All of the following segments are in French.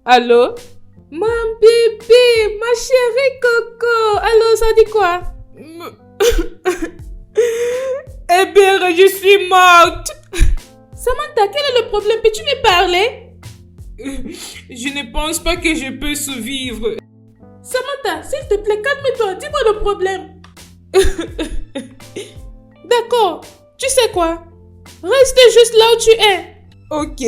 Allô? Mon bébé, ma chérie Coco. Allô, ça dit quoi? Eh bien, je suis morte. Samantha, quel est le problème? Peux-tu me parler? Je ne pense pas que je peux survivre. Samantha, s'il te plaît, calme-toi. Dis-moi le problème. D'accord. Tu sais quoi? Reste juste là où tu es. Ok.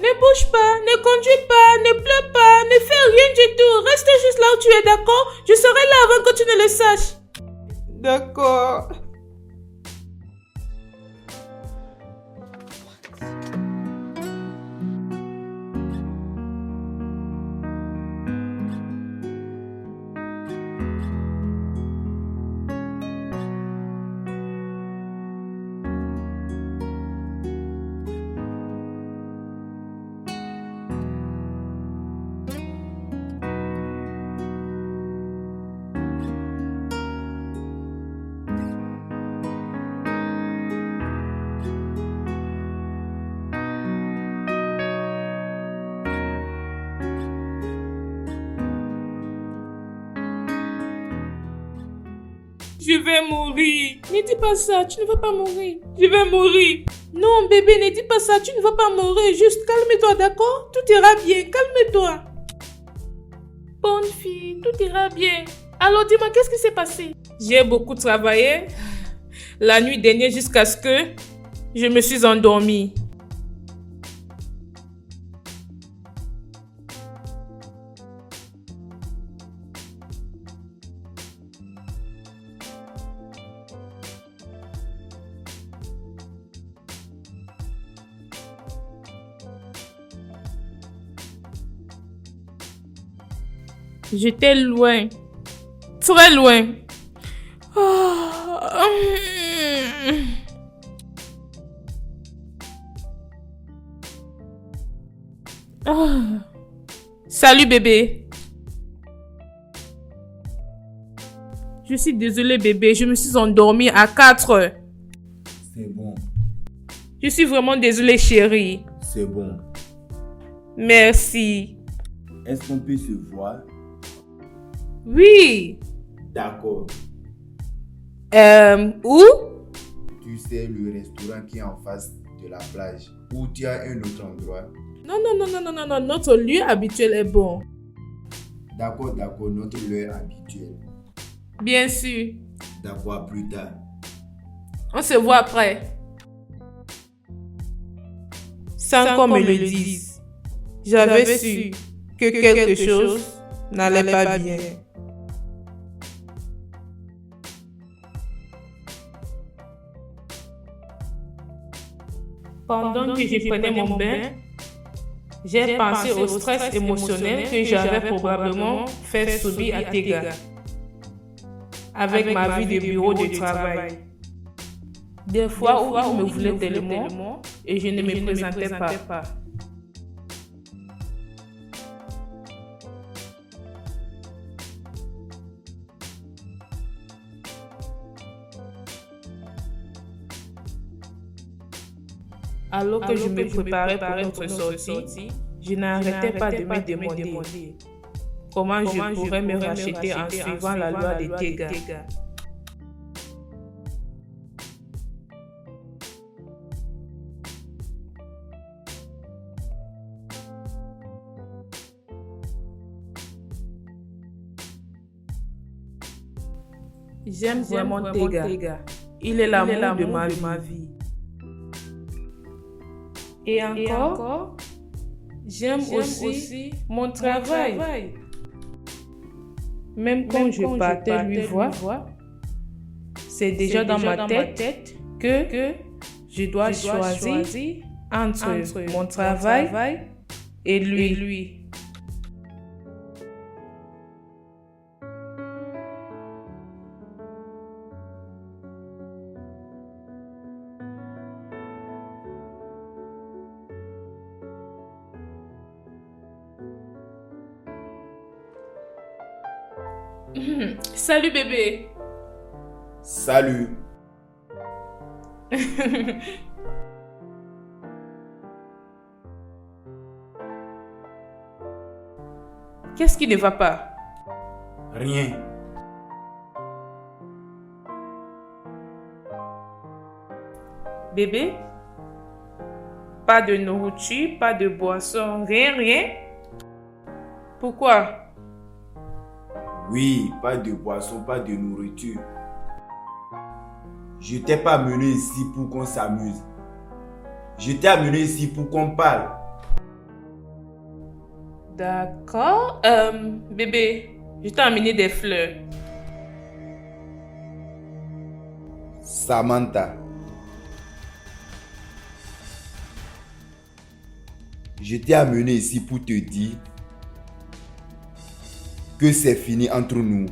Ne bouge pas, ne conduis pas, ne pleure pas, ne fais rien du tout. Reste juste là où tu es, d'accord? Je serai là avant que tu ne le saches. D'accord. Je vais mourir. Ne dis pas ça, tu ne vas pas mourir. Je vais mourir. Non, bébé, ne dis pas ça, tu ne vas pas mourir. Juste calme-toi, d'accord? Tout ira bien, calme-toi. Bonne fille, tout ira bien. Alors dis-moi, qu'est-ce qui s'est passé? J'ai beaucoup travaillé la nuit dernière jusqu'à ce que je me suis endormie. J'étais loin, très loin. Salut bébé. Je suis désolée bébé, je me suis endormie à 4 heures. C'est bon, Je suis vraiment désolée chérie. c'est bon. Merci. Est-ce qu'on peut se voir? Oui. D'accord. Où? Tu sais, le restaurant qui est en face de la plage. Ou tu as un autre endroit? Non, notre lieu habituel est bon. D'accord, notre lieu habituel. Bien sûr. D'accord, à plus tard. On se voit après. Sans qu'on me le dise, j'avais su que quelque chose n'allait pas bien. Pendant que je prenais mon bain, j'ai pensé au stress émotionnel que j'avais probablement fait subir à Tega avec ma vie de bureau de travail. Des fois où il me voulait tellement et je ne me présentais pas. Alors que je me préparais pour notre sortie, je n'arrêtais pas de me demander comment je pourrais me racheter en suivant la loi de Tega. J'aime vraiment Tega. Il est l'amour de ma vie. Et encore, j'aime aussi mon travail. Même quand je partais lui voir, c'est déjà dans ma tête que je dois choisir entre mon travail et lui. Salut bébé. Salut. Qu'est-ce qui ne va pas? Rien. Bébé? Pas de nourriture, pas de boisson, rien, rien? Pourquoi? Oui, pas de boisson, pas de nourriture. Je t'ai pas amené ici pour qu'on s'amuse. Je t'ai amené ici pour qu'on parle. D'accord. Bébé, je t'ai amené des fleurs. Samantha. Je t'ai amené ici pour te dire que c'est fini entre nous.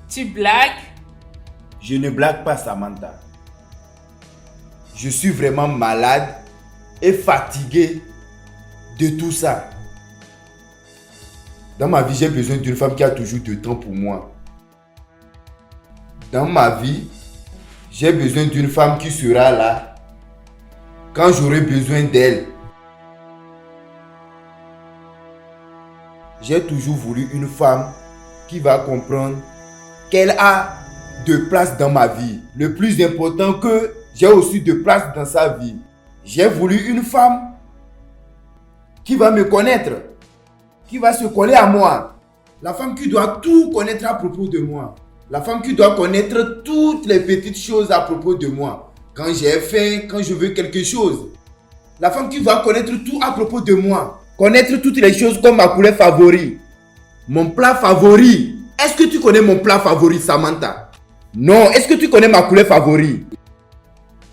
Tu blagues? Je ne blague pas, Samantha. Je suis vraiment malade et fatigué de tout ça. Dans ma vie, j'ai besoin d'une femme qui a toujours du temps pour moi. Dans ma vie, j'ai besoin d'une femme qui sera là quand j'aurai besoin d'elle. J'ai toujours voulu une femme qui va comprendre qu'elle a de place dans ma vie. Le plus important, que j'ai aussi de place dans sa vie. J'ai voulu une femme qui va me connaître, qui va se coller à moi. La femme qui doit tout connaître à propos de moi. La femme qui doit connaître toutes les petites choses à propos de moi. Quand j'ai faim, quand je veux quelque chose. La femme qui va connaître tout à propos de moi. Connaître toutes les choses comme ma couleur favorite. Mon plat favori. Est-ce que tu connais mon plat favori, Samantha? Non, est-ce que tu connais ma couleur favorite?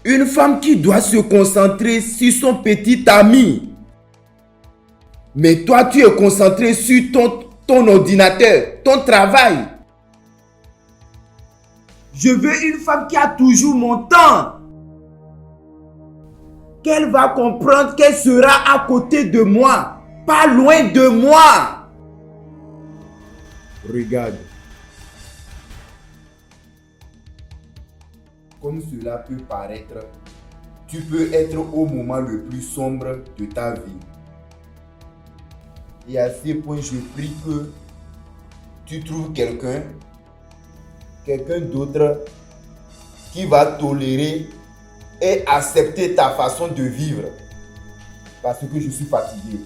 Une femme qui doit se concentrer sur son petit ami. Mais toi, tu es concentré sur ton ordinateur, ton travail. Je veux une femme qui a toujours mon temps. Qu'elle va comprendre qu'elle sera à côté de moi, pas loin de moi. Regarde. Comme cela peut paraître, tu peux être au moment le plus sombre de ta vie. Et à ce point, je prie que tu trouves quelqu'un d'autre qui va tolérer et accepter ta façon de vivre. Parce que je suis fatigué.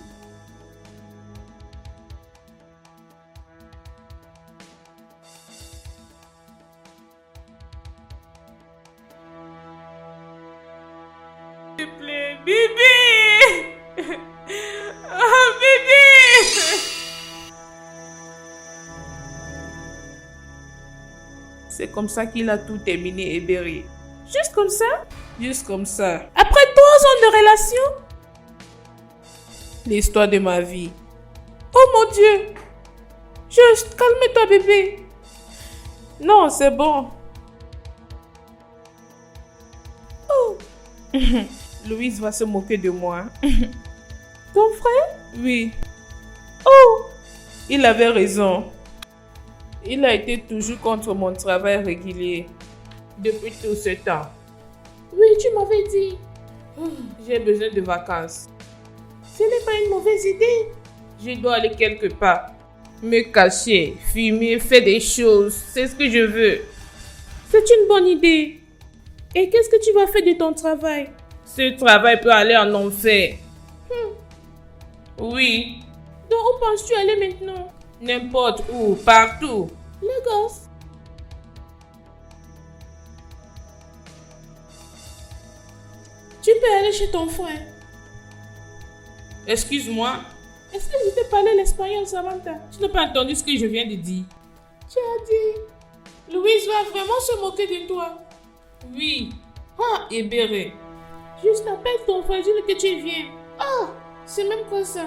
S'il te plaît, bébé! Oh, bébé! C'est comme ça qu'il a tout terminé, Eberi. Juste comme ça? Juste comme ça. Après 3 ans de relation? L'histoire de ma vie. Oh mon Dieu! Juste, calme-toi, bébé. Non, c'est bon. Oh! Louise va se moquer de moi. Ton frère? Oui. Oh! Il avait raison. Il a été toujours contre mon travail régulier. Depuis tout ce temps. Oui, tu m'avais dit. J'ai besoin de vacances. Ce n'est pas une mauvaise idée. Je dois aller quelque part. Me cacher, fumer, faire des choses. C'est ce que je veux. C'est une bonne idée. Et qu'est-ce que tu vas faire de ton travail? Ce travail peut aller en enfer. Oui. Donc où penses-tu aller maintenant? N'importe où, partout. Lagos. Tu peux aller chez ton frère. Excuse-moi. Est-ce que je t'ai parlé l'espagnol, Samantha? Tu n'as pas entendu ce que je viens de dire. Tu as dit... Louise va vraiment se moquer de toi. Oui. Ah, Ebere. Juste appelle ton frère, dis-le que tu viens. Ah, c'est même pas ça.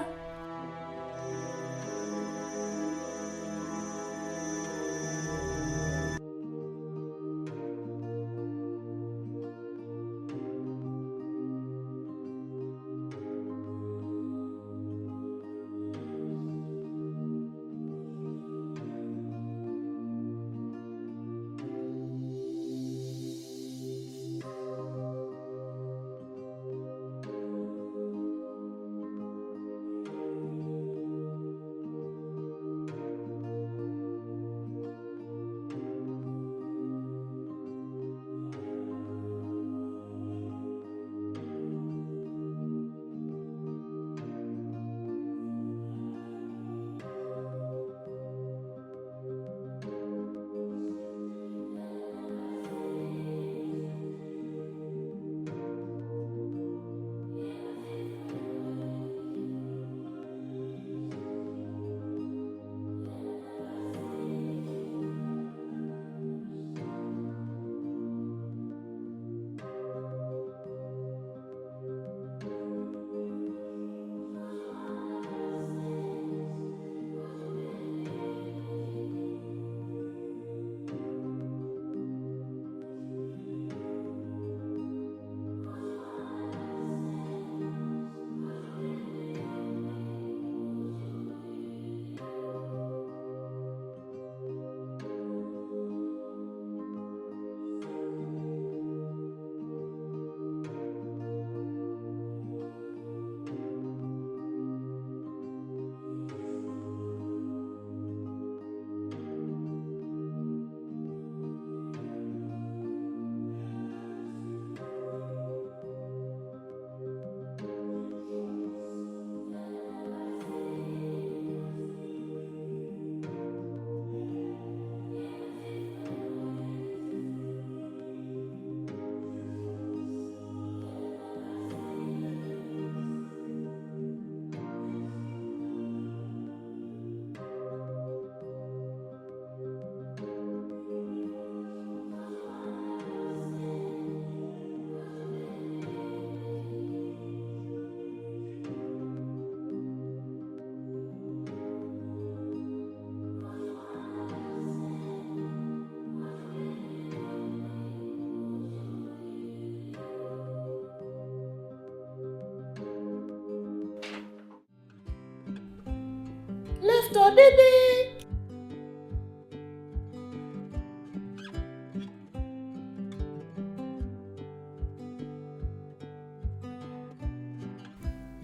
Lève-toi, bébé.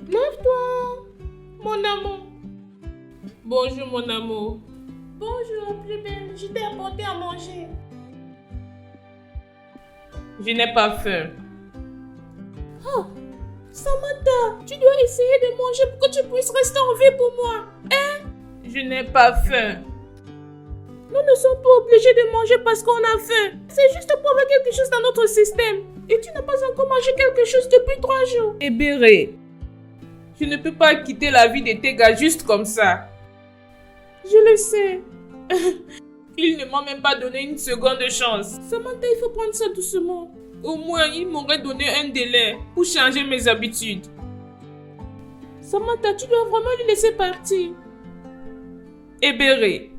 Lève-toi, mon amour. Bonjour, mon amour. Bonjour, plus belle. Je t'ai apporté à manger. Je n'ai pas faim. Oh, Samantha, tu dois essayer de manger pour que tu puisses rester en vie pour moi. Hein? Je n'ai pas faim. Nous ne sommes pas obligés de manger parce qu'on a faim. C'est juste pour avoir quelque chose dans notre système. Et tu n'as pas encore mangé quelque chose depuis 3 jours. Ebere, je ne peux pas quitter la vie de tes gars juste comme ça. Je le sais. Il ne m'a même pas donné une seconde chance. Samantha, il faut prendre ça doucement. Au moins, il m'aurait donné un délai pour changer mes habitudes. Samantha, tu dois vraiment lui laisser partir. Ebere,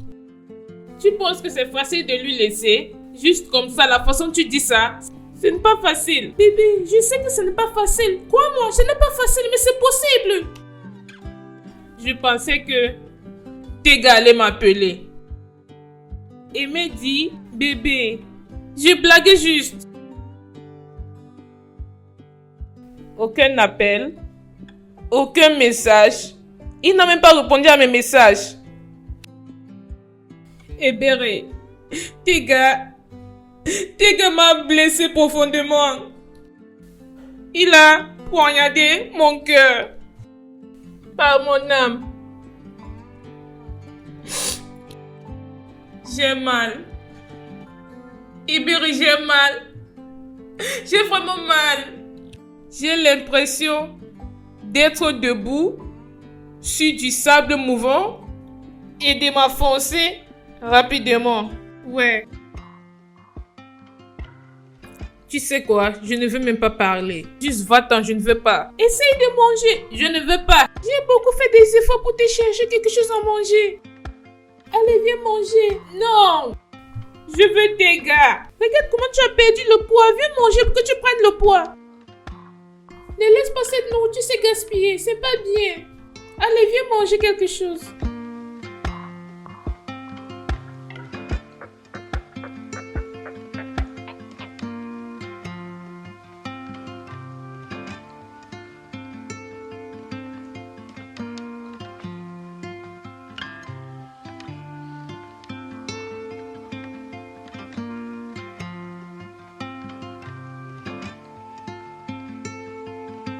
tu penses que c'est facile de lui laisser? Juste comme ça, la façon dont tu dis ça, ce n'est pas facile. Bébé, je sais que ce n'est pas facile. Crois-moi, ce n'est pas facile, mais c'est possible. Je pensais que Tega allait m'appeler et me dit, bébé, je blaguais juste. Aucun appel, aucun message. Il n'a même pas répondu à mes messages. Ebere, Tega m'a blessé profondément. Il a poignardé mon cœur par mon âme. J'ai mal. Ebere, j'ai mal. J'ai vraiment mal. J'ai l'impression d'être debout sur du sable mouvant et de m'enfoncer rapidement. Ouais. Tu sais quoi? Je ne veux même pas parler. Juste va-t'en, je ne veux pas. Essaye de manger. Je ne veux pas. J'ai beaucoup fait des efforts pour te chercher quelque chose à manger. Allez, viens manger. Non. Je veux tes gars. Regarde comment tu as perdu le poids. Viens manger pour que tu prennes le poids. Ne laisse pas cette nourriture se gaspiller. C'est pas bien. Allez, viens manger quelque chose.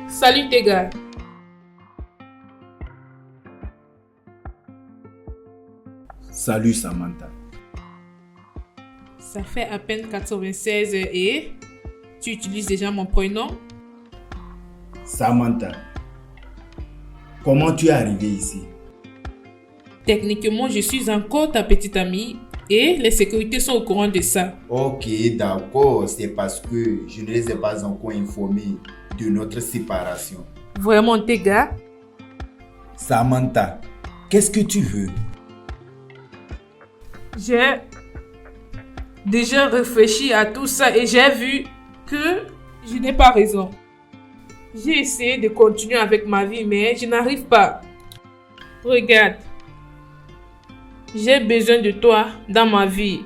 Salut tes gars. Salut Samantha. Ça fait à peine 96 et tu utilises déjà mon prénom? Samantha, comment tu es arrivée ici? Techniquement, je suis encore ta petite amie et les sécurités sont au courant de ça. Ok, d'accord. C'est parce que je ne les ai pas encore informés de notre séparation. Vraiment, tes gars? Samantha, qu'est-ce que tu veux? J'ai déjà réfléchi à tout ça et j'ai vu que je n'ai pas raison. J'ai essayé de continuer avec ma vie, mais je n'arrive pas. Regarde, j'ai besoin de toi dans ma vie.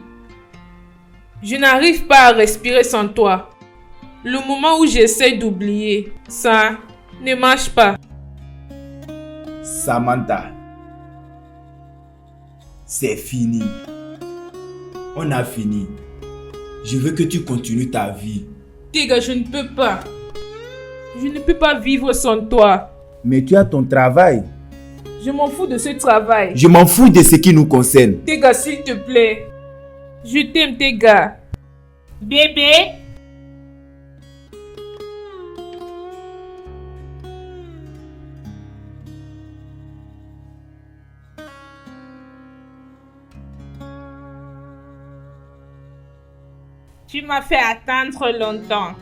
Je n'arrive pas à respirer sans toi. Le moment où j'essaie d'oublier, ça ne marche pas. Samantha, c'est fini. On a fini. Je veux que tu continues ta vie. Tega, je ne peux pas. Je ne peux pas vivre sans toi. Mais tu as ton travail. Je m'en fous de ce travail. Je m'en fous de ce qui nous concerne. Tega, s'il te plaît. Je t'aime, Tega. Bébé. Tu m'as fait attendre longtemps.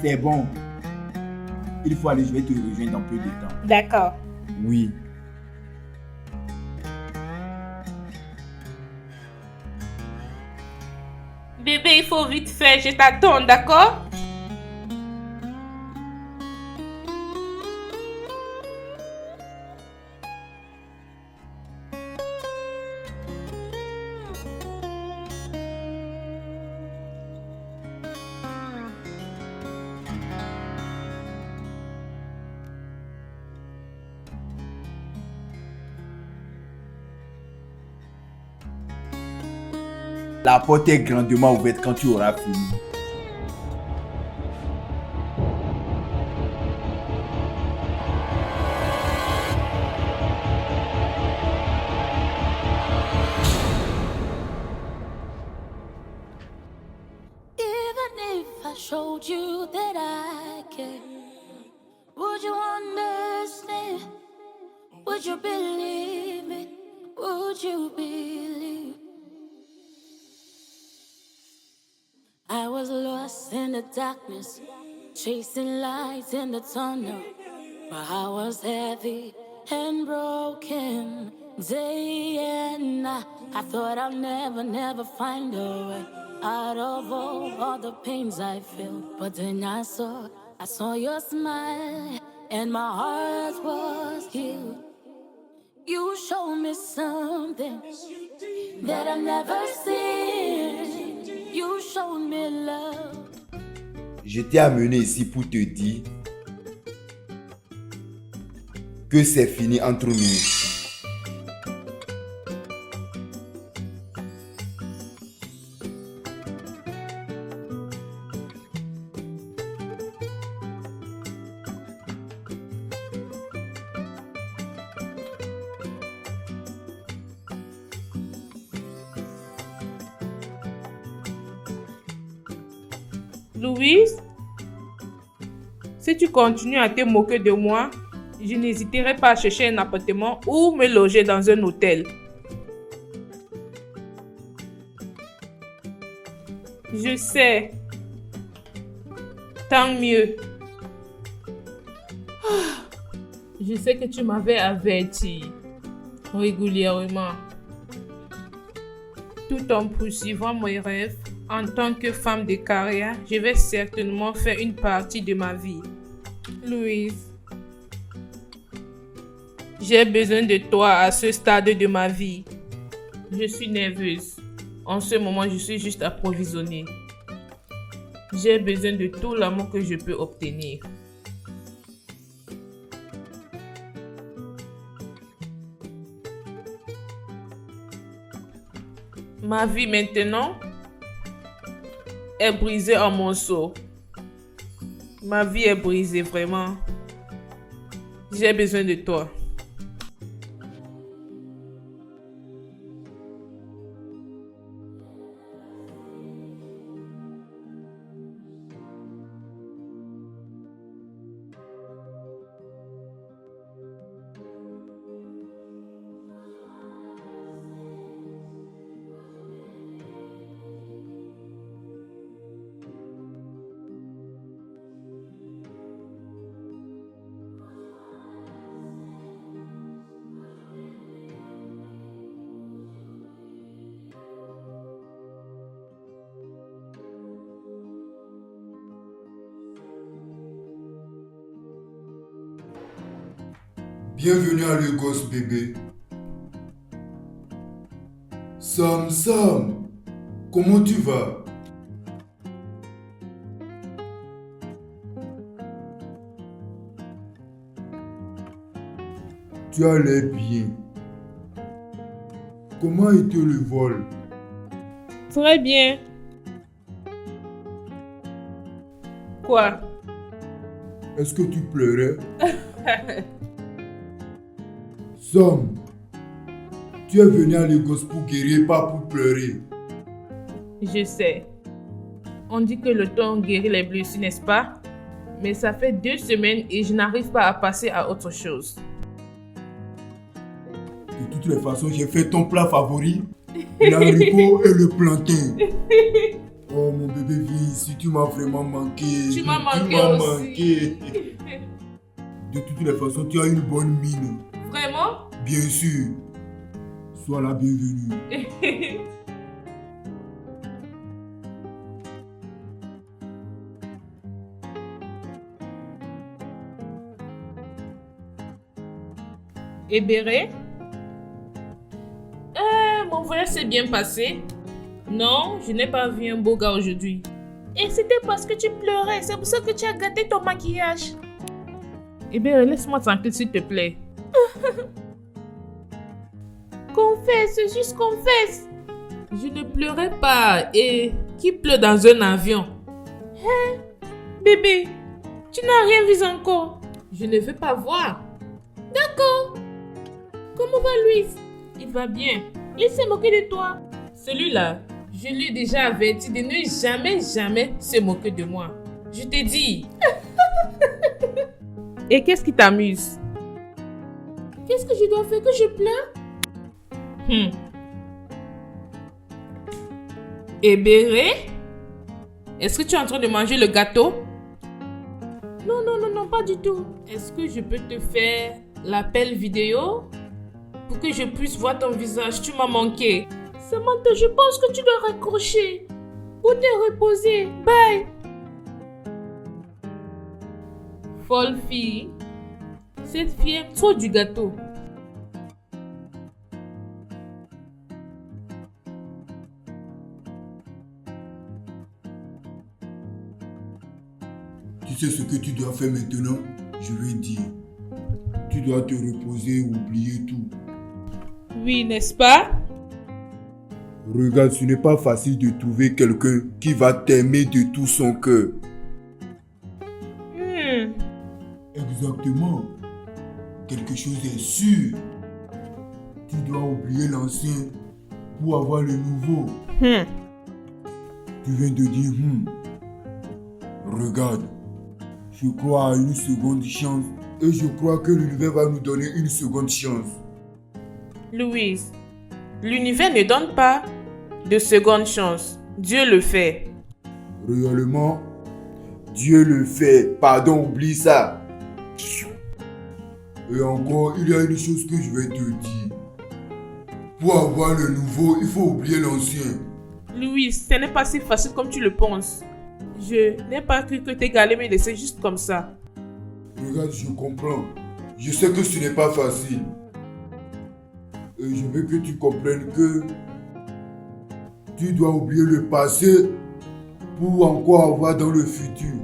C'est bon. Il faut aller, je vais te rejoindre dans peu de temps. D'accord. Oui. Bébé, il faut vite faire, je t'attends, d'accord? La porte est grandement ouverte quand tu auras fini. Even if I showed you that I care, would you understand? Would you believe it? Would you believe? I was lost in the darkness, chasing lights in the tunnel. My heart was heavy and broken day and night. I thought I'll never find a way out of all the pains I felt. But then I saw your smile, and my heart was healed. You showed me something that I've never seen. You showed me love. Je t'ai amené ici pour te dire que c'est fini entre nous. Louise, si tu continues à te moquer de moi, je n'hésiterai pas à chercher un appartement ou me loger dans un hôtel. Je sais. Tant mieux. Je sais que tu m'avais averti régulièrement. Tout en poursuivant mes rêves, en tant que femme de carrière, je vais certainement faire une partie de ma vie. Louise, j'ai besoin de toi à ce stade de ma vie. Je suis nerveuse. En ce moment, je suis juste approvisionnée. J'ai besoin de tout l'amour que je peux obtenir. Ma vie maintenant est brisée en morceaux. Ma vie est brisée, vraiment. J'ai besoin de toi. Bienvenue à Lagos, bébé. Sam, comment tu vas? Tu as l'air bien. Comment était le vol? Très bien. Quoi? Est-ce que tu pleurais? Sam, tu es venu à Lagos pour guérir, pas pour pleurer. Je sais. On dit que le temps guérit les blessures, n'est-ce pas? Mais ça fait 2 semaines et je n'arrive pas à passer à autre chose. De toutes les façons, j'ai fait ton plat favori, l'haricot et le plantain. Oh mon bébé, viens ici, tu m'as vraiment manqué. Tu m'as manqué aussi. De toutes les façons, tu as une bonne mine. Vraiment? Bien sûr. Sois la bienvenue. Et Béré? Mon voyage s'est bien passé. Non, je n'ai pas vu un beau gars aujourd'hui. Et c'était parce que tu pleurais. C'est pour ça que tu as gâté ton maquillage. Eh bien, laisse-moi tranquille, s'il te plaît. Confesse, juste confesse. Je ne pleurais pas. Et qui pleure dans un avion? Hein? Bébé, tu n'as rien vu encore. Je ne veux pas voir. D'accord. Comment va Louise? Il va bien. Il s'est moqué de toi. Celui-là, je lui ai déjà averti de ne jamais se moquer de moi. Je t'ai dit. Et qu'est-ce qui t'amuse? Qu'est-ce que je dois faire, que je pleure? Et Béré? Est-ce que tu es en train de manger le gâteau? Non, pas du tout. Est-ce que je peux te faire l'appel vidéo pour que je puisse voir ton visage? Tu m'as manqué. Samantha, je pense que tu dois raccrocher. Pour te reposer. Bye. Folle fille. Cette fille aime trop du gâteau. Tu sais ce que tu dois faire maintenant? Je vais dire. Tu dois te reposer, oublier tout. Oui, n'est-ce pas? Regarde, ce n'est pas facile de trouver quelqu'un qui va t'aimer de tout son cœur. Exactement. Quelque chose est sûr. Tu dois oublier l'ancien pour avoir le nouveau. Tu viens de dire Regarde, je crois à une seconde chance et je crois que l'univers va nous donner une seconde chance. Louise, l'univers ne donne pas de seconde chance. Dieu le fait. Réellement, Dieu le fait. Pardon, oublie ça. Et encore, il y a une chose que je vais te dire. Pour avoir le nouveau, il faut oublier l'ancien. Louise, ce n'est pas si facile comme tu le penses. Je n'ai pas cru que tes galets me laissaient juste comme ça. Regarde, je comprends. Je sais que ce n'est pas facile. Et je veux que tu comprennes que tu dois oublier le passé pour encore avoir dans le futur.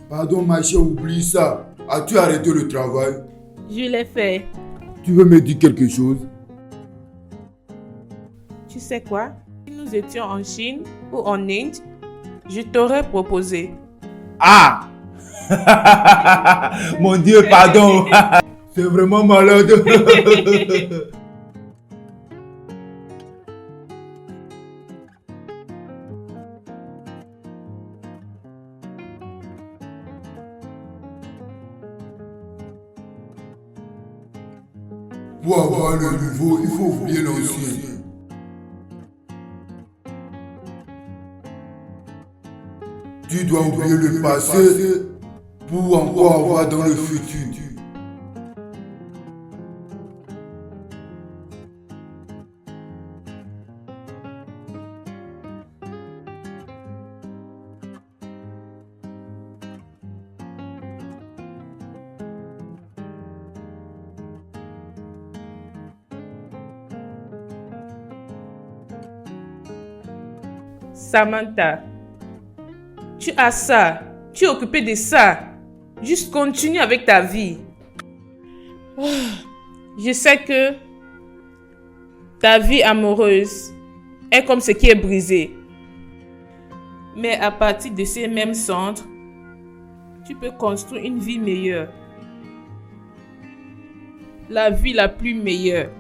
Pardon, ma chère, oublie ça. As-tu arrêté le travail? Je l'ai fait. Tu veux me dire quelque chose? Tu sais quoi? Si nous étions en Chine ou en Inde, je t'aurais proposé. Ah! Mon Dieu, pardon! C'est vraiment malade! Pour avoir le nouveau, il faut oublier l'ancien. Tu dois oublier le passé pour encore avoir dans le futur. Samantha, tu as ça. Tu es occupée de ça. Juste continue avec ta vie. Je sais que ta vie amoureuse est comme ce qui est brisé. Mais à partir de ces mêmes cendres, tu peux construire une vie meilleure. La vie la plus meilleure.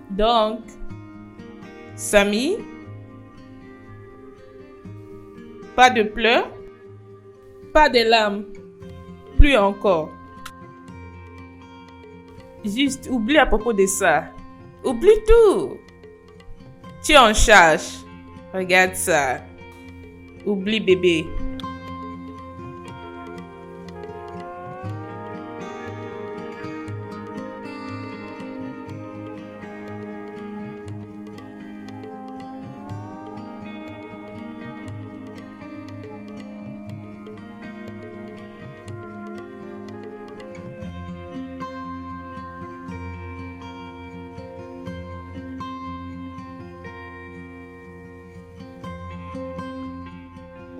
Donc, Samy, pas de pleurs, pas de larmes, plus encore. Juste oublie à propos de ça. Oublie tout. Tu es en charge. Regarde ça. Oublie bébé.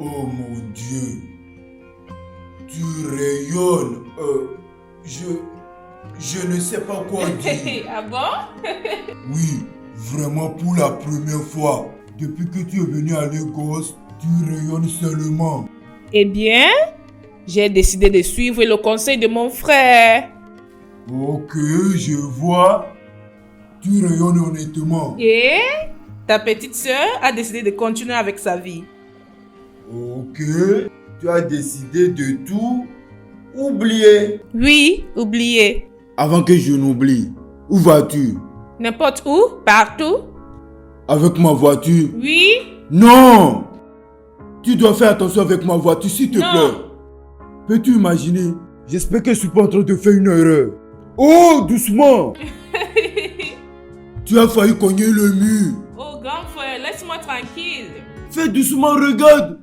Oh mon Dieu, tu rayonnes. Je ne sais pas quoi dire. Ah bon? Oui, vraiment pour la première fois. Depuis que tu es venu à Lagos, tu rayonnes seulement. Eh bien, j'ai décidé de suivre le conseil de mon frère. Ok, je vois. Tu rayonnes honnêtement. Et ta petite sœur a décidé de continuer avec sa vie. Ok, tu as décidé de tout oublier. Oui, oubliez. Avant que je n'oublie, où vas-tu? N'importe où, partout. Avec ma voiture? Oui. Non! Tu dois faire attention avec ma voiture, s'il te Non. plaît. Peux-tu imaginer? J'espère que je suis pas en train de faire une erreur. Oh, doucement! Tu as failli cogner le mur. Oh, grand frère, laisse-moi tranquille. Fais doucement, regarde.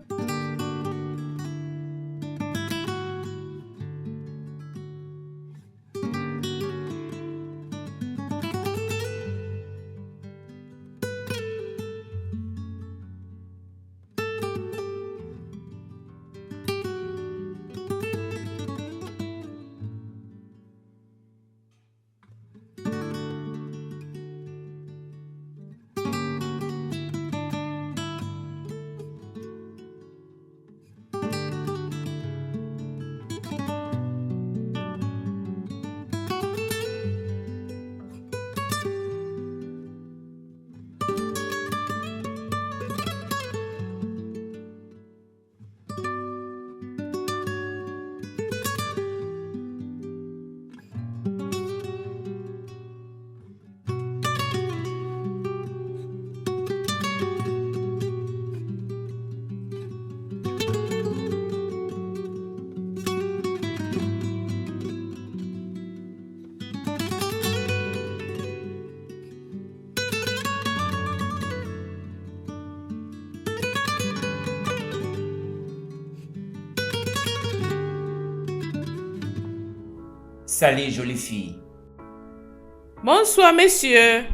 Salut, jolie fille. Bonsoir, monsieur.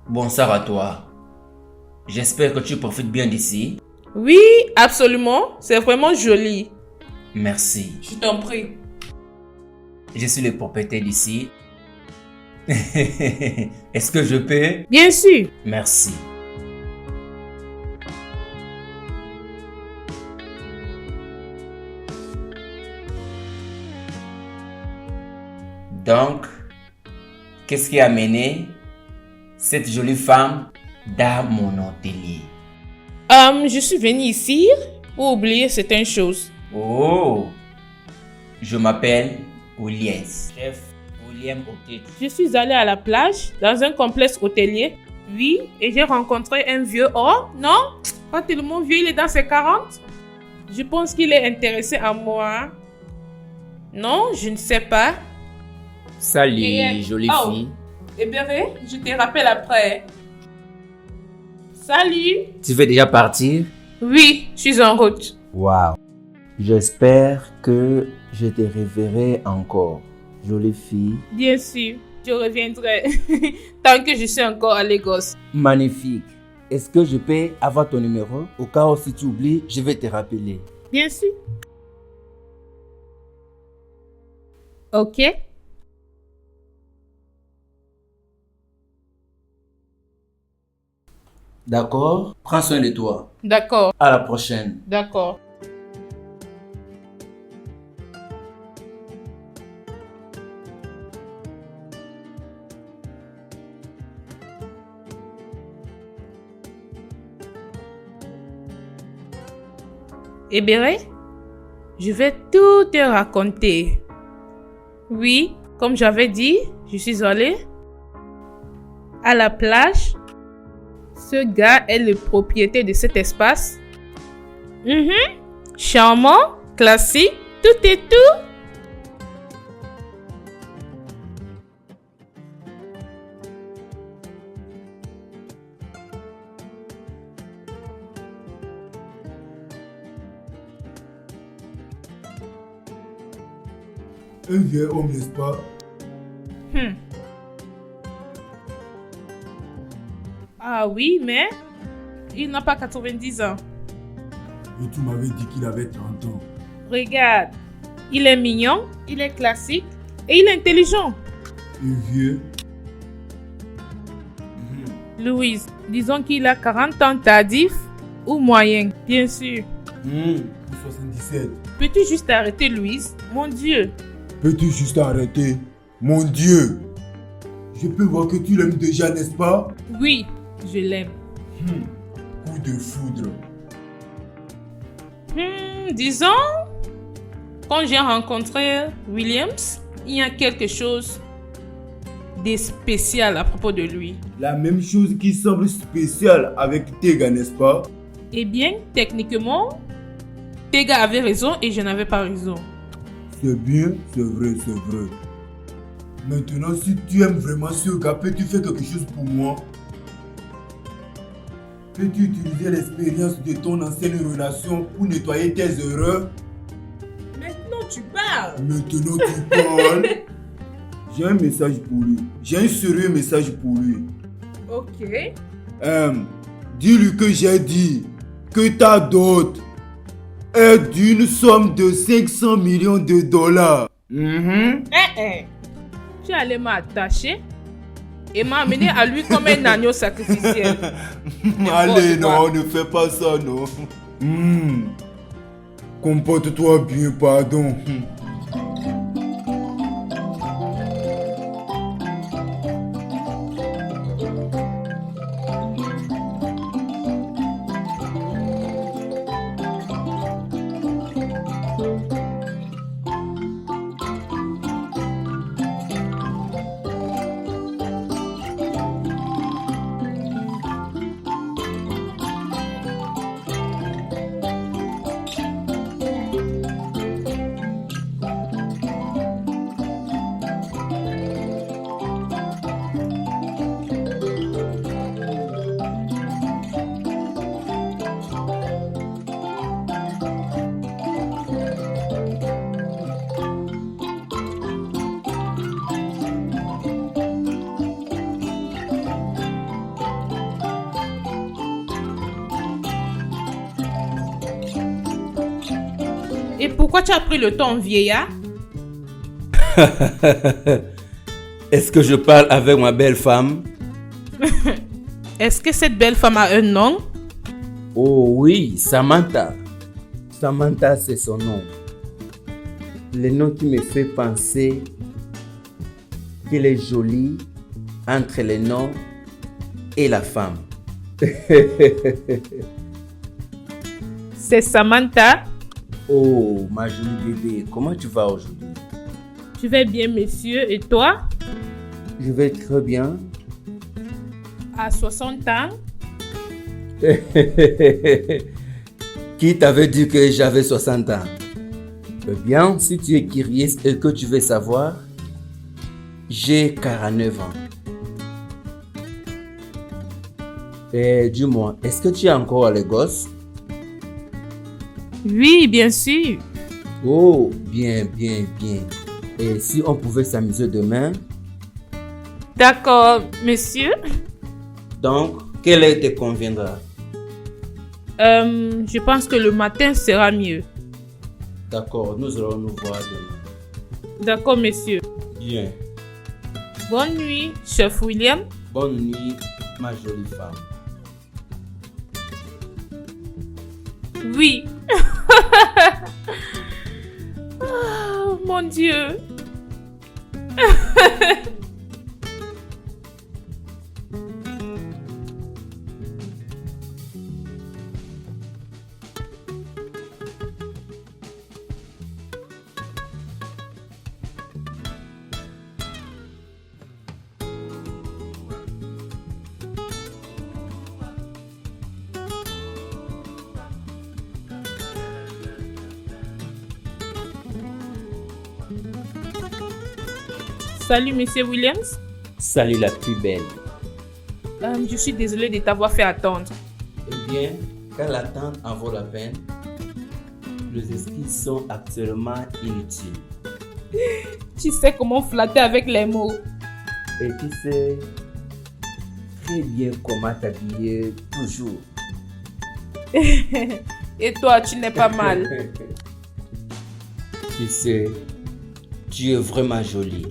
Bonsoir à toi. J'espère que tu profites bien d'ici. Oui, absolument. C'est vraiment joli. Merci. Je t'en prie. Je suis le propriétaire d'ici. Est-ce que je peux? Bien sûr. Merci. Donc, qu'est-ce qui a amené cette jolie femme dans mon atelier? Je suis venue ici pour oublier certaines choses. Oh, je m'appelle Williams, chef William Otetu. Je suis allée à la plage dans un complexe hôtelier. Oui, et j'ai rencontré un vieux homme. Non, pas tellement vieux, il est dans ses 40. Je pense qu'il est intéressé à moi. Non, je ne sais pas. Salut, jolie fille. Eh bien, je te rappelle après. Salut. Tu veux déjà partir? Oui, je suis en route. Wow. J'espère que je te reverrai encore, jolie fille. Bien sûr, je reviendrai tant que je suis encore à Lagos. Magnifique. Est-ce que je peux avoir ton numéro? Au cas où si tu oublies, je vais te rappeler. Bien sûr. Ok. D'accord? Prends soin de toi. D'accord, À la prochaine. d'accord. Eh bien, je vais tout te raconter. Oui, comme j'avais dit, je suis allée à la plage. Ce gars est le propriétaire de cet espace. Charmant, classique, tout et tout. Un vieil homme, n'est-ce pas? Ah oui, mais il n'a pas 90 ans. Et tu m'avais dit qu'il avait 30 ans. Regarde, il est mignon, il est classique et il est intelligent. Et vieux? Louise, disons qu'il a 40 ans tardif ou moyen, bien sûr. 77. Peux-tu juste arrêter, Louise? Mon Dieu. Peux-tu juste arrêter? Mon Dieu! Je peux voir que tu l'aimes déjà, n'est-ce pas? Oui, je l'aime. Coup de foudre. Disons, quand j'ai rencontré Williams, il y a quelque chose de spécial à propos de lui. La même chose qui semble spéciale avec Tega, n'est-ce pas? Eh bien, techniquement, Tega avait raison et je n'avais pas raison. C'est bien, c'est vrai, c'est vrai. Maintenant, si tu aimes vraiment ce gars, peux-tu faire quelque chose pour moi? Peux-tu utiliser l'expérience de ton ancienne relation pour nettoyer tes erreurs? Maintenant, tu parles. Maintenant, tu parles. J'ai un message pour lui. J'ai un sérieux message pour lui. Ok. Dis-lui que j'ai dit que ta dot est d'une somme de 500 millions de dollars. Tu allais m'attacher et m'amener à lui comme un agneau sacrificiel. Allez, non, ne fais pas ça, non. Comporte-toi bien, pardon. Et pourquoi tu as pris le ton vieillard? Est-ce que je parle avec ma belle femme? Est-ce que cette belle femme a un nom? Oh oui, Samantha. Samantha, c'est son nom. Le nom qui me fait penser qu'elle est jolie entre le nom et la femme. C'est Samantha. Oh, ma jolie bébé, comment tu vas aujourd'hui? Je vais bien, monsieur. Et toi? Je vais très bien. À 60 ans? Qui t'avait dit que j'avais 60 ans? Eh bien, si tu es curieux et que tu veux savoir, j'ai 49 ans. Et dis-moi, est-ce que tu es encore à Lagos? Oui, bien sûr. Oh, bien, bien, bien. Et si on pouvait s'amuser demain? D'accord, monsieur. Donc, quelle heure te conviendra? Je pense que le matin sera mieux. D'accord, nous allons nous voir demain. D'accord, monsieur. Bien. Bonne nuit, chef William. Bonne nuit, ma jolie femme. Oui. Oh, mon Dieu. Salut, monsieur Williams. Salut la plus belle. Je suis désolée de t'avoir fait attendre. Eh bien, quand l'attente en vaut la peine, les excuses sont actuellement inutiles. Tu sais comment flatter avec les mots. Et tu sais très bien comment t'habiller toujours. Et toi, tu n'es pas mal. Tu sais, tu es vraiment jolie.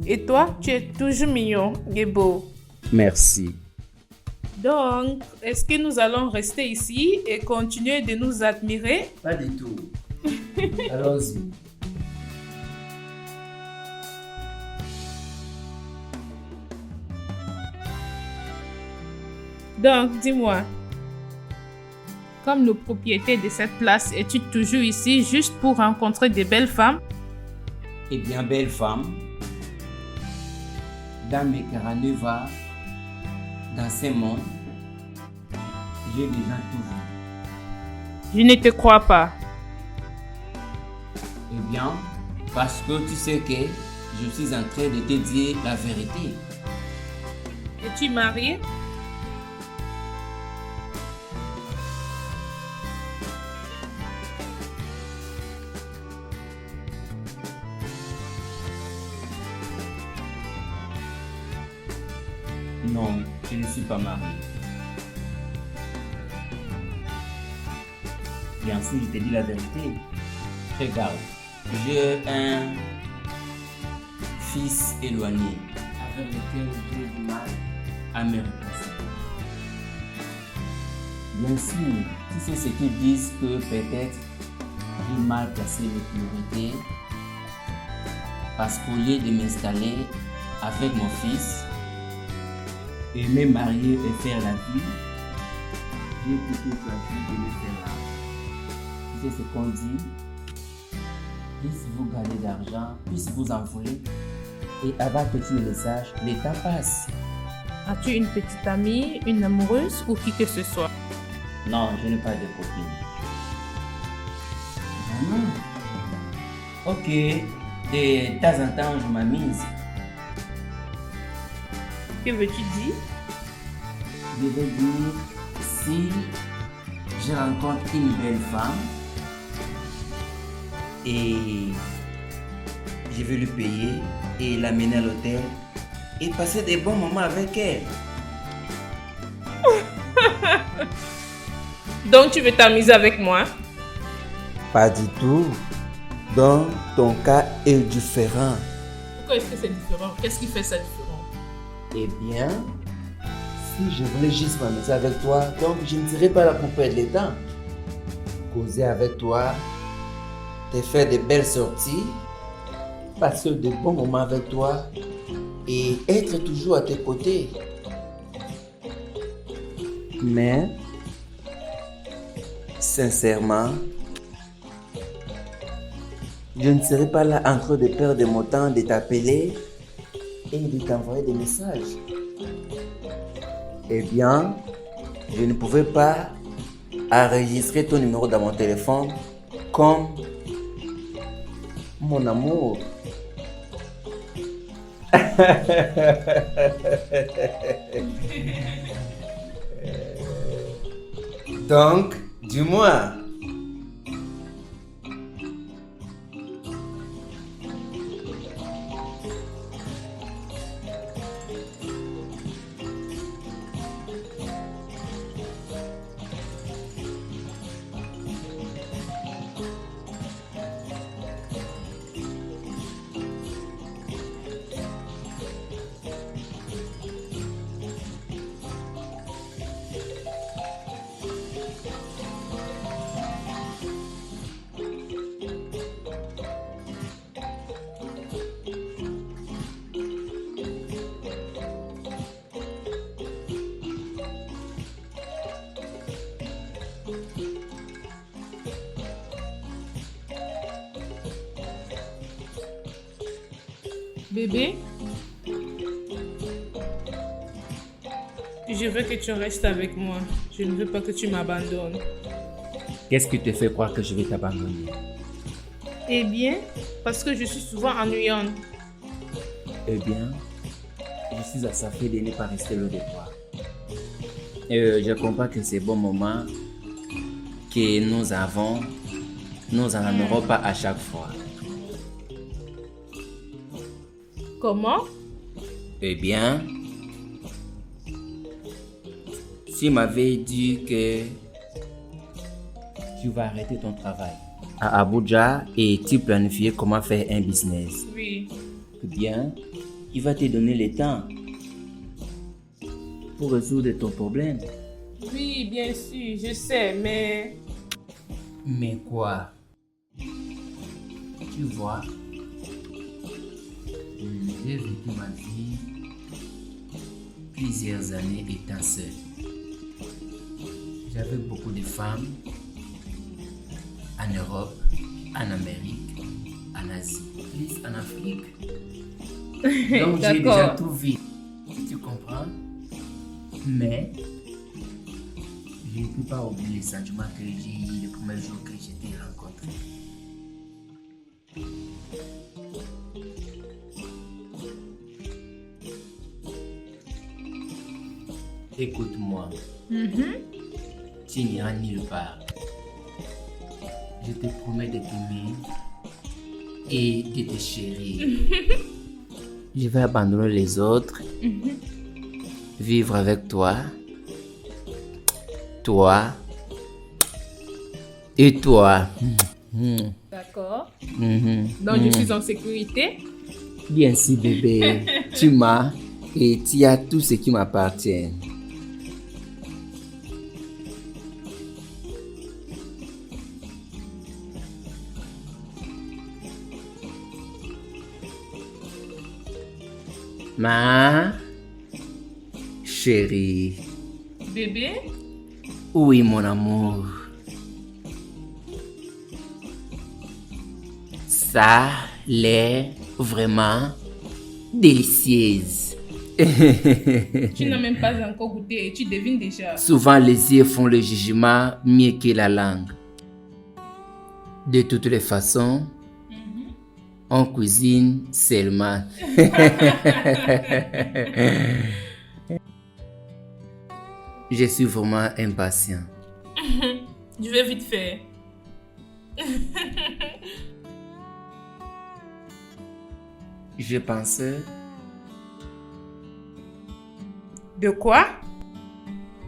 Et toi, tu es toujours mignon et beau. Merci. Donc, est-ce que nous allons rester ici et continuer de nous admirer? Pas du tout. Allons-y. Donc, dis-moi, comme le propriétaire de cette place, es-tu toujours ici juste pour rencontrer des belles femmes? Eh bien, belle femme, dans mes 49 ans, dans ce monde, j'ai déjà tout vu. Je ne te crois pas. Eh bien, parce que tu sais que je suis en train de te dire la vérité. Es-tu marié? Non, je ne suis pas marié. Bien sûr, je te dis la vérité. Regarde, j'ai un fils éloigné avec lequel j'ai du mal à me réconcilier. Bien sûr, tu sais ce qu'ils disent que peut-être j'ai mal placé mes priorités parce qu'au lieu de m'installer avec mon fils et me marier et faire la vie, j'ai plutôt choisi de le faire là. Tu sais ce qu'on dit? Plus vous gagnez d'argent, plus vous en voulez. Et avant que tu ne le saches, le temps passe. As-tu une petite amie, une amoureuse ou qui que ce soit? Non, je n'ai pas de copine. Vraiment? Ok, de temps en temps, je m'amuse. Que veux-tu dire? Je veux dire, si je rencontre une belle femme et je vais lui payer et l'amener à l'hôtel et passer des bons moments avec elle. Donc tu veux t'amuser avec moi? Pas du tout. Donc, ton cas est différent. Pourquoi est-ce que c'est différent? Qu'est-ce qui fait ça différent? Eh bien, si je voulais juste m'amuser avec toi, donc je ne serais pas là pour perdre le temps. Causer avec toi, te faire de belles sorties, passer de bons moments avec toi et être toujours à tes côtés. Mais, sincèrement, je ne serai pas là en train de perdre mon temps de t'appeler et de t'envoyer des messages. Eh bien, je ne pouvais pas enregistrer ton numéro dans mon téléphone comme mon amour. Donc, dis-moi. Bébé, je veux que tu restes avec moi. Je ne veux pas que tu m'abandonnes. Qu'est-ce qui te fait croire que je vais t'abandonner? Eh bien, parce que je suis souvent ennuyante. Eh bien, je suis assoiffé de ne pas rester loin de toi. Je comprends que ces bons moments que nous avons, nous n'en aurons pas à chaque fois. Comment? Eh bien, tu m'avais dit que tu vas arrêter ton travail à Abuja et tu planifiais comment faire un business. Oui. Bien, il va te donner le temps pour résoudre ton problème. Oui, bien sûr, je sais, mais... Mais quoi? Tu vois, j'ai vécu ma vie plusieurs années étant seul. J'avais beaucoup de femmes en Europe, en Amérique, en Asie, plus en Afrique. Donc j'ai déjà tout vu. Tu comprends? Mais je ne peux pas oublier les sentiments que j'ai eu le premier jour que je t'ai rencontré. Écoute-moi. Tu n'iras nulle part. Je te promets de t'aimer et de te chérir. Je vais abandonner les autres, vivre avec toi, toi et toi. D'accord. Donc, je suis en sécurité. Bien sûr, bébé. Tu m'as et tu as tout ce qui m'appartient. Ma chérie. Bébé? Oui, mon amour. Ça l'est vraiment délicieuse. Tu n'as même pas encore goûté et tu devines déjà. Souvent, les yeux font le jugement mieux que la langue. De toutes les façons, on cuisine seulement. Je suis vraiment impatient. Je vais vite faire. Je pensais, De quoi?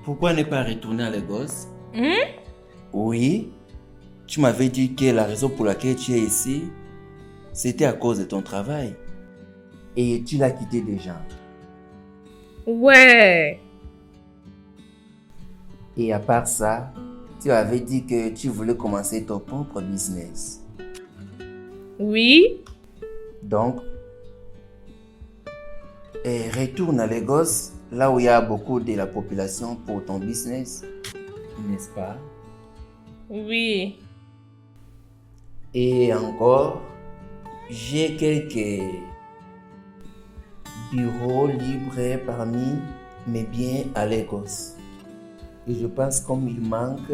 pourquoi ne pas retourner à Lagos? Oui, tu m'avais dit que la raison pour laquelle tu es ici, c'était à cause de ton travail. Et tu l'as quitté déjà. Ouais. Et à part ça, tu avais dit que tu voulais commencer ton propre business. Oui. Donc, retourne à Lagos, là où il y a beaucoup de la population pour ton business. N'est-ce pas? Oui. Et encore, j'ai quelques bureaux libres parmi mes biens à Lagos. Et je pense qu'il manque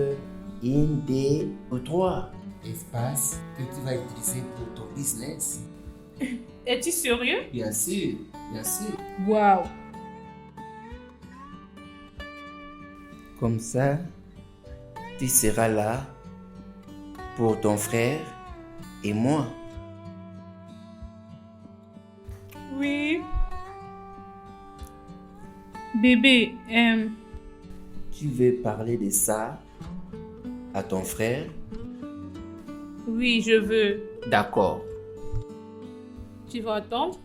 une, deux ou trois espaces que tu vas utiliser pour ton business. Es-tu sérieux? Bien sûr, bien sûr. Waouh. Comme ça, tu seras là pour ton frère et moi. Oui. Bébé, Tu veux parler de ça à ton frère? oui, je veux. D'accord. Tu vas attendre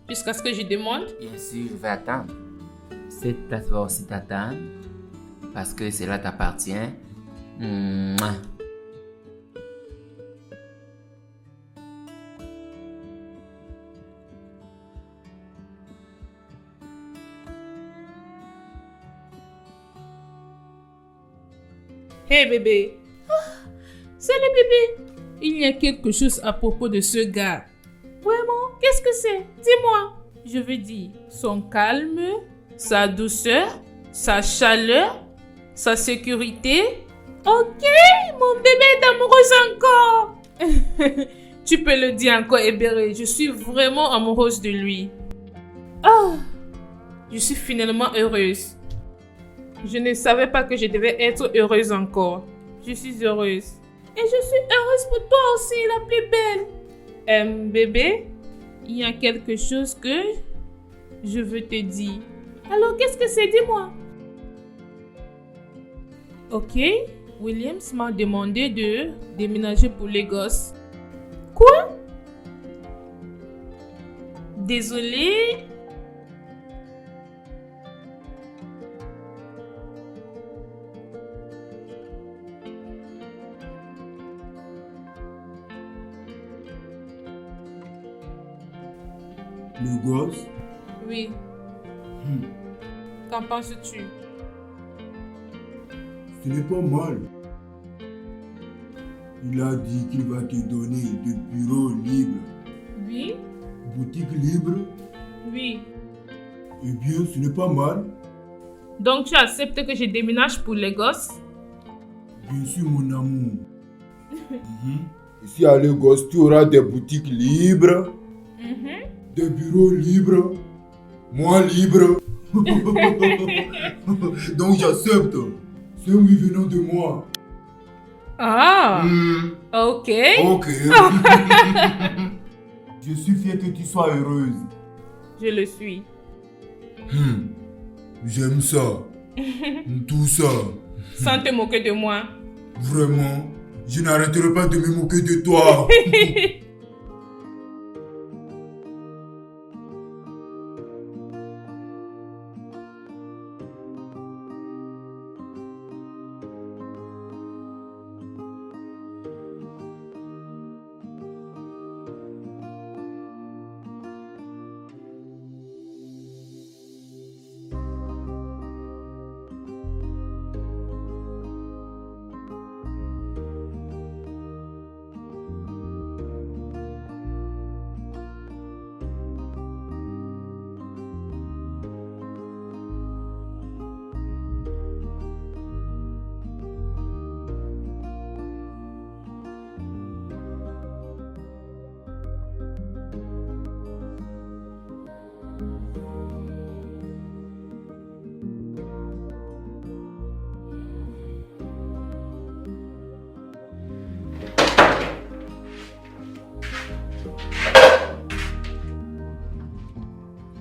jusqu'à ce que je demande? Bien sûr, je vais attendre. Cette tasse va aussi t'attendre parce que cela t'appartient. Mouah. Hé bébé. Salut bébé. Il y a quelque chose à propos de ce gars. Vraiment? Qu'est-ce que c'est? Dis-moi. Je veux dire, son calme, sa douceur, sa chaleur, sa sécurité. Ok, mon bébé est amoureuse encore. Tu peux le dire encore, Ebere. Je suis vraiment amoureuse de lui. Oh, je suis finalement heureuse. Je ne savais pas que je devais être heureuse encore. Je suis heureuse. Et je suis heureuse pour toi aussi, la plus belle. Bébé, il y a quelque chose que je veux te dire. Alors, qu'est-ce que c'est? Dis-moi. Ok, Williams m'a demandé de déménager pour Lagos. Quoi? Désolée. Le gosse? Oui. Qu'en penses-tu? Ce n'est pas mal. Il a dit qu'il va te donner de bureaux libres. Oui. Boutique libre? Oui. Eh bien, ce n'est pas mal. Donc tu acceptes que je déménage pour Lagos? Bien sûr, mon amour. Ici à Lagos, tu auras des boutiques libres, des bureaux libres, moi libre. Donc j'accepte. C'est un oui venant de moi. Ah, ok. Ok. Je suis fier que tu sois heureuse. Je le suis. J'aime ça. Tout ça. Sans te moquer de moi. Vraiment, je n'arrêterai pas de me moquer de toi.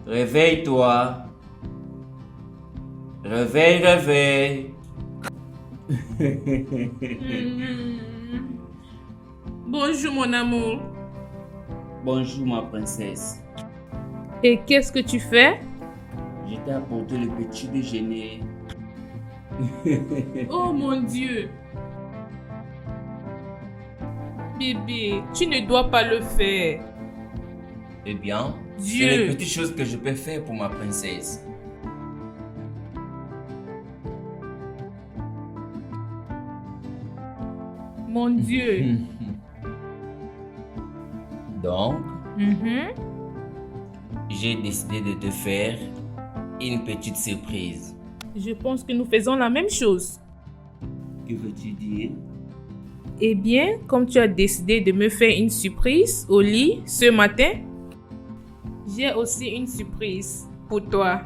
Réveille-toi. Réveille. Bonjour mon amour. Bonjour ma princesse. Et qu'est-ce que tu fais? Je t'ai apporté le petit déjeuner. Oh mon Dieu. Bébé, tu ne dois pas le faire. Eh bien, Dieu. c'est les petites choses que je peux faire pour ma princesse. Mon Dieu. Donc, j'ai décidé de te faire une petite surprise. Je pense que nous faisons la même chose. Que veux-tu dire? Eh bien, comme tu as décidé de me faire une surprise au lit ce matin, j'ai aussi une surprise pour toi.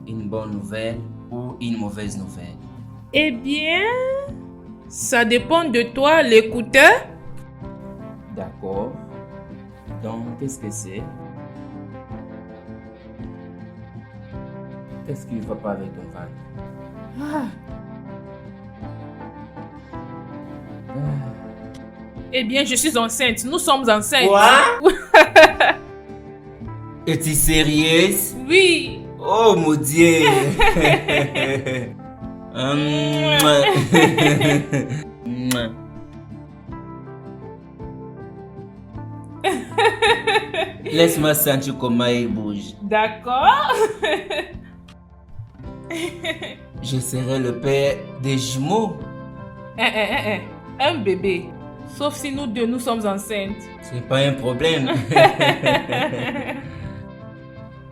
Une bonne nouvelle ou une mauvaise nouvelle? Eh bien, ça dépend de toi, l'écouteur. D'accord. Donc, qu'est-ce que c'est? Qu'est-ce qui ne va pas avec ton ventre? Eh bien, je suis enceinte. Nous sommes enceintes. Quoi? Es-tu sérieuse? Oui. Oh mon Dieu! Laisse-moi sentir comment il bouge. D'accord. Je serai le père des jumeaux. Un bébé. Sauf si nous deux, nous sommes enceintes. C'est pas un problème.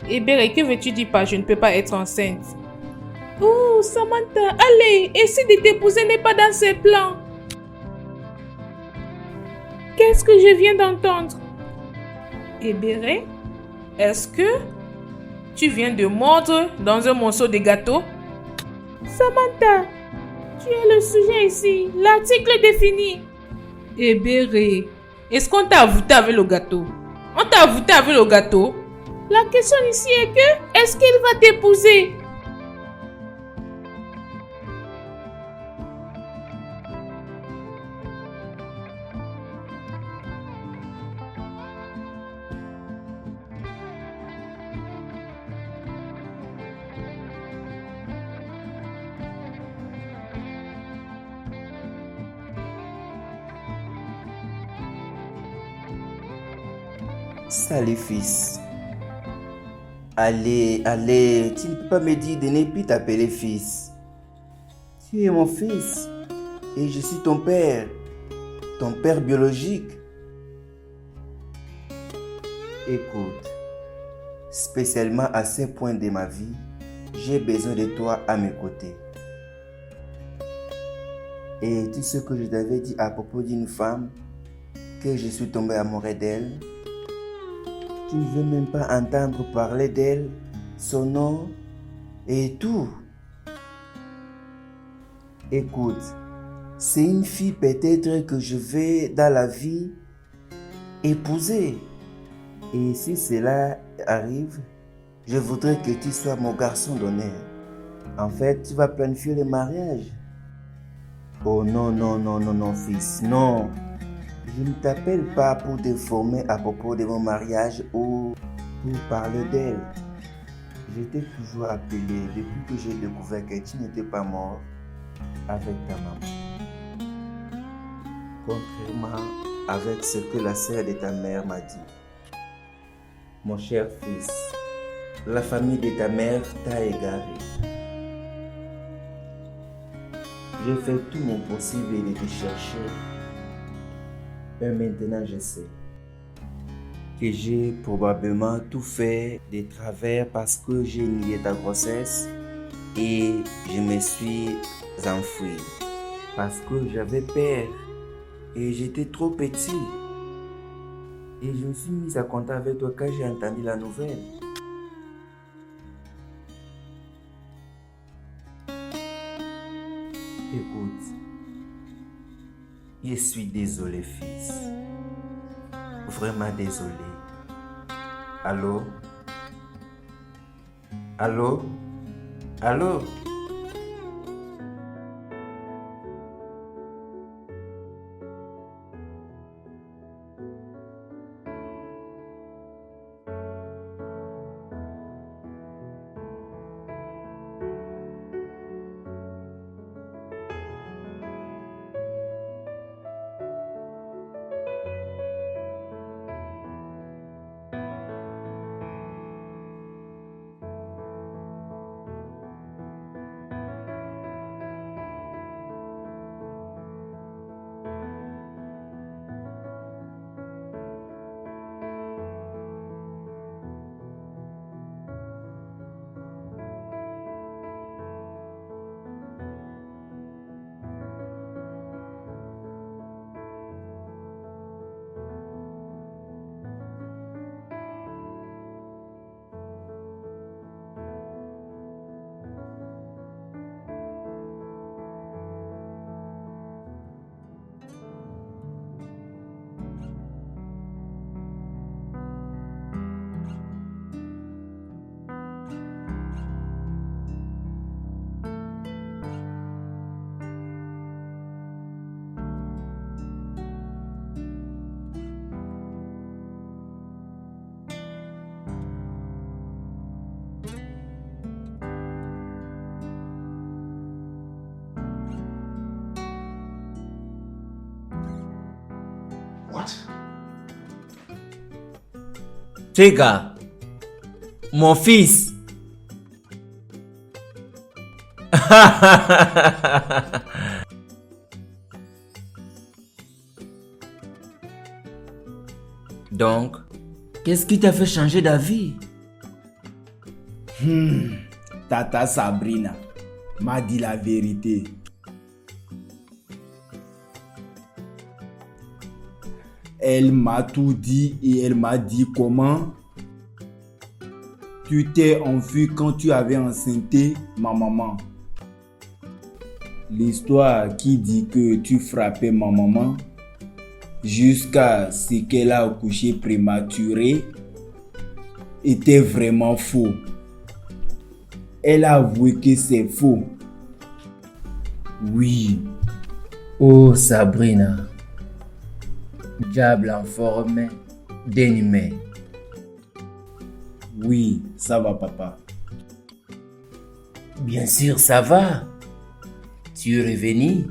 Eh bien, que veux-tu dire par je ne peux pas être enceinte? Oh, Samantha, allez, essaie de t'épouser n'est pas dans ses plans. Qu'est-ce que je viens d'entendre? Eh bien, est-ce que tu viens de mordre dans un morceau de gâteau? Samantha, tu es le sujet ici. L'article est défini. Eh bien, est-ce qu'on t'a avoué avec le gâteau? On t'a avoué avec le gâteau? La question ici est que, est-ce qu'il va t'épouser? Salut fils. Allez, allez, tu ne peux pas me dire de ne plus t'appeler fils. Tu es mon fils et je suis ton père biologique. Écoute, spécialement à ce point de ma vie, j'ai besoin de toi à mes côtés. Et tu sais que je t'avais dit à propos d'une femme que je suis tombé amoureux d'elle. Tu ne veux même pas entendre parler d'elle, son nom et tout. Écoute, c'est une fille peut-être que je vais dans la vie épouser. Et si cela arrive, je voudrais que tu sois mon garçon d'honneur. En fait, tu vas planifier le mariage. Oh non, non, non, non, non, fils, non. Je ne t'appelle pas pour te former à propos de mon mariage ou pour parler d'elle. Je t'ai toujours appelé depuis que j'ai découvert que tu n'étais pas mort avec ta maman. Contrairement avec ce que la sœur de ta mère m'a dit. Mon cher fils, la famille de ta mère t'a égaré. J'ai fait tout mon possible de te chercher. Et maintenant je sais que j'ai probablement tout fait de travers parce que j'ai nié ta grossesse et je me suis enfui parce que j'avais peur et j'étais trop petit. Et je me suis mis à compter avec toi quand j'ai entendu la nouvelle. Écoute, je suis désolé, fils. Vraiment désolé. Allô? Allô? Allô? Tega, mon fils. Donc, qu'est-ce qui t'a fait changer d'avis? Tata Sabrina m'a dit la vérité. Elle m'a tout dit et elle m'a dit comment tu t'es enfui quand tu avais enceinté ma maman. L'histoire qui dit que tu frappais ma maman jusqu'à ce qu'elle a accouché prématuré était vraiment faux. Elle a avoué que c'est faux. Oui. Oh Sabrina, diable en forme d'humain. Oui, ça va papa. Bien sûr, ça va. Tu es revenu.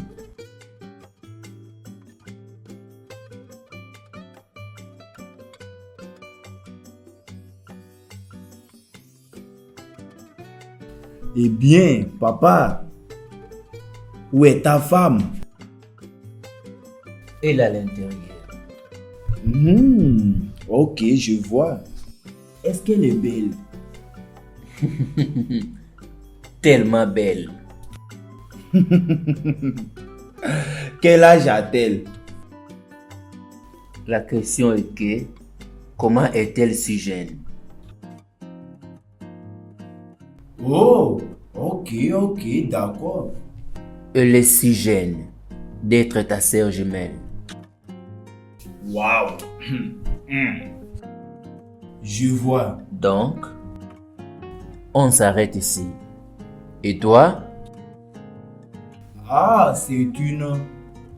Eh bien, papa, où est ta femme? Elle est à l'intérieur. Ok, je vois. Est-ce qu'elle est belle? Tellement belle. Quel âge a-t-elle? La question est que, comment est-elle si jeune? Oh, ok, d'accord. Elle est si jeune d'être ta sœur jumelle. Waouh. Je vois. Donc, on s'arrête ici. Et toi? Ah, c'est une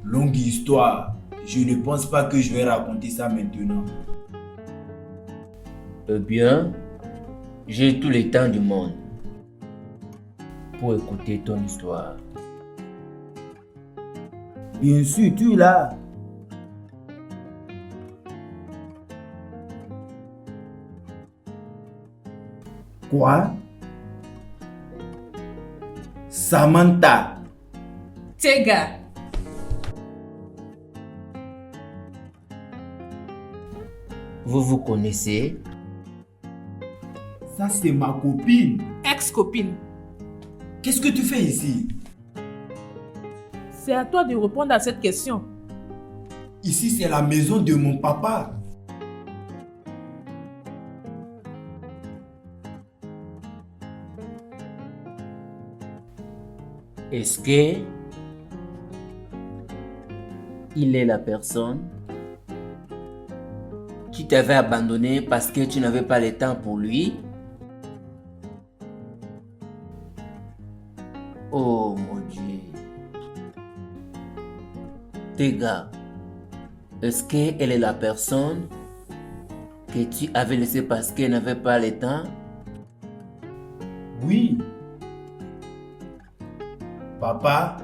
longue histoire. Je ne pense pas que je vais raconter ça maintenant. Eh bien, j'ai tout le temps du monde pour écouter ton histoire. Bien sûr, tu es là. Quoi? Samantha. Tega. Vous vous connaissez? Ça, c'est ma copine. Ex-copine. Qu'est-ce que tu fais ici? C'est à toi de répondre à cette question. Ici, c'est la maison de mon papa. Est-ce que il est la personne qui t'avait abandonné parce que tu n'avais pas le temps pour lui? Oh mon Dieu. Tega, est-ce qu'elle est la personne que tu avais laissée parce qu'elle n'avait pas le temps? Oui. Papa,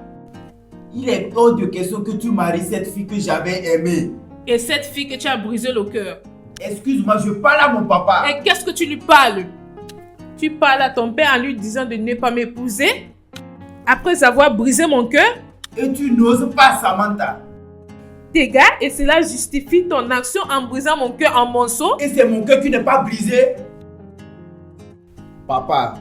il est hors de question que tu maries cette fille que j'avais aimée. Et cette fille que tu as brisé le cœur. Excuse-moi, je parle à mon papa. Et qu'est-ce que tu lui parles? Tu parles à ton père en lui disant de ne pas m'épouser après avoir brisé mon cœur? Et tu n'oses pas, Samantha. Tega, et cela justifie ton action en brisant mon cœur en morceaux? Et c'est mon cœur qui n'est pas brisé. Papa,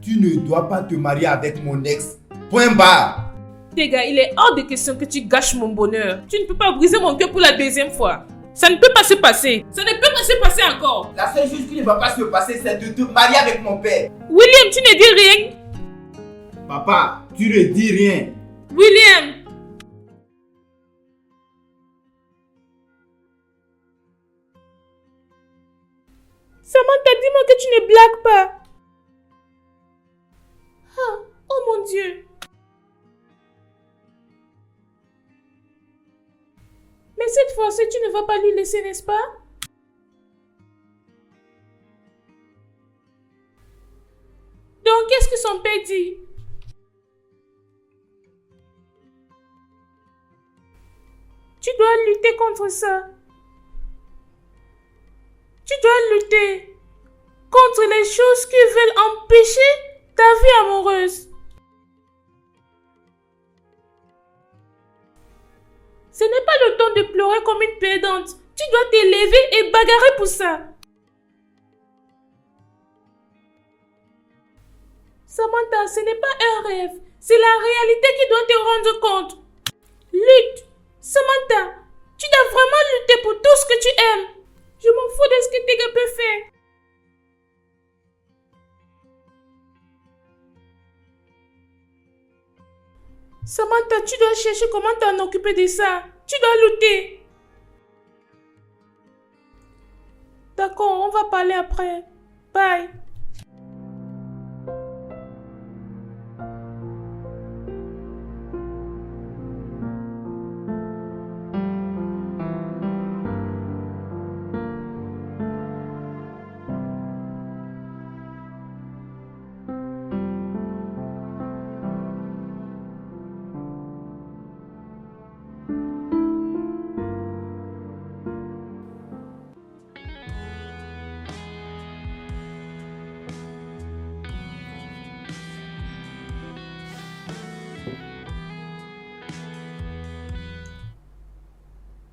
tu ne dois pas te marier avec mon ex. Point barre. Tega, il est hors de question que tu gâches mon bonheur. Tu ne peux pas briser mon cœur pour la deuxième fois. Ça ne peut pas se passer. Ça ne peut pas se passer encore. La seule chose qui ne va pas se passer, c'est de te marier avec mon père. William, tu ne dis rien. Papa, tu ne dis rien. William. Samantha, dis-moi que tu ne blagues pas. Ah, oh mon Dieu. Mais cette fois-ci, tu ne vas pas lui laisser, n'est-ce pas? Donc, qu'est-ce que son père dit? Tu dois lutter contre ça. Tu dois lutter contre les choses qui veulent empêcher ta vie amoureuse. Ce n'est pas le temps de pleurer comme une perdante. Tu dois t'élever et bagarrer pour ça. Samantha, ce n'est pas un rêve. C'est la réalité qui doit te rendre compte. Lutte. Samantha, tu dois vraiment lutter pour tout ce que tu aimes. Je m'en fous de ce que Tega peut faire. Samantha, tu dois chercher comment t'en occuper de ça. Tu dois lutter. D'accord, on va parler après. Bye.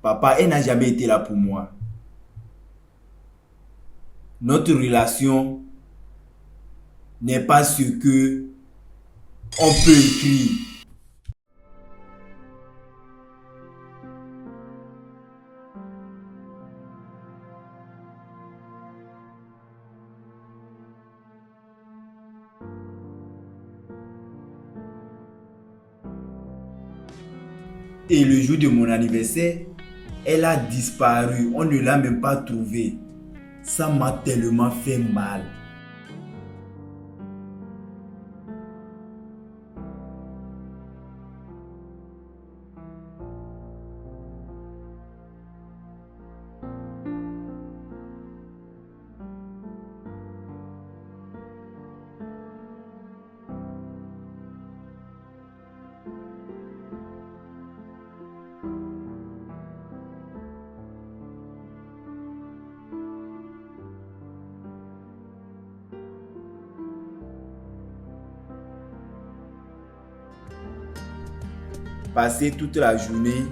Papa, elle n'a jamais été là pour moi. Notre relation n'est pas ce que on peut écrire. Et le jour de mon anniversaire, elle a disparu. On ne l'a même pas trouvée. Ça m'a tellement fait mal. Passer toute la journée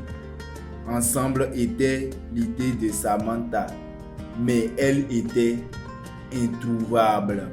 ensemble était l'idée de Samantha, mais elle était introuvable.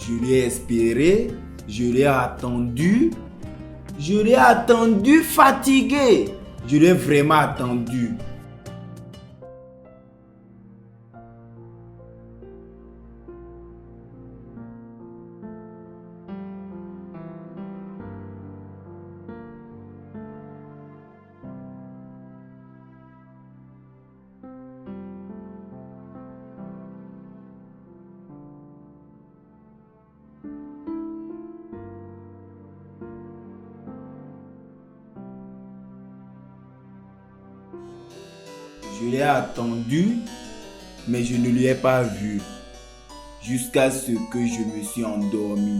Je l'ai espéré, je l'ai attendu fatigué. Je l'ai vraiment attendu. Je l'ai attendu, mais je ne lui ai pas vu, jusqu'à ce que je me suis endormi.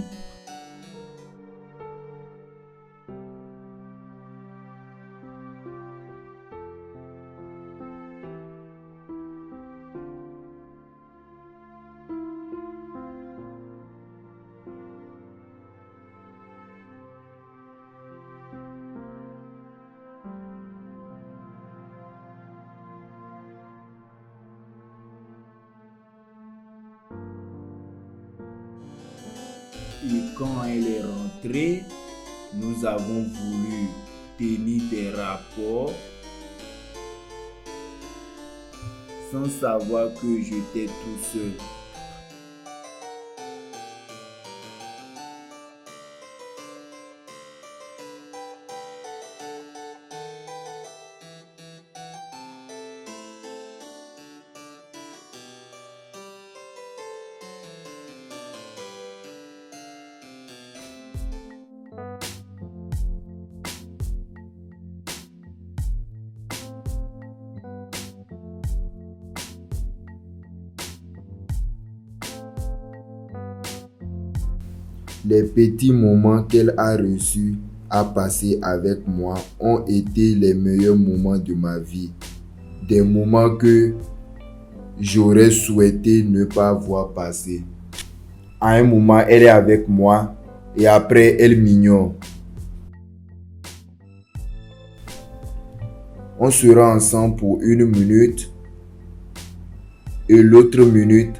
Et quand elle est rentrée, nous avons voulu tenir des rapports sans savoir que j'étais tout seul. Les petits moments qu'elle a reçus à passer avec moi ont été les meilleurs moments de ma vie. Des moments que j'aurais souhaité ne pas voir passer. À un moment, elle est avec moi et après, elle m'ignore. On sera ensemble pour 1 minute et l'autre minute,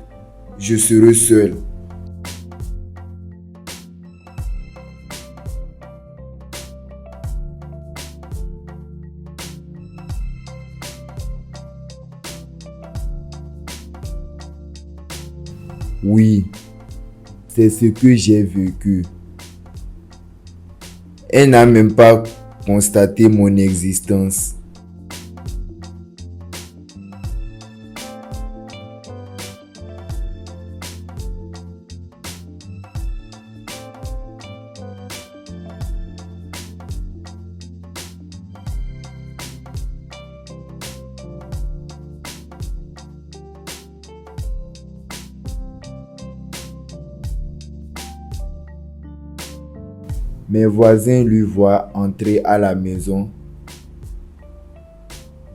je serai seul. Oui, c'est ce que j'ai vécu. Elle n'a même pas constaté mon existence. Mes voisins lui voient entrer à la maison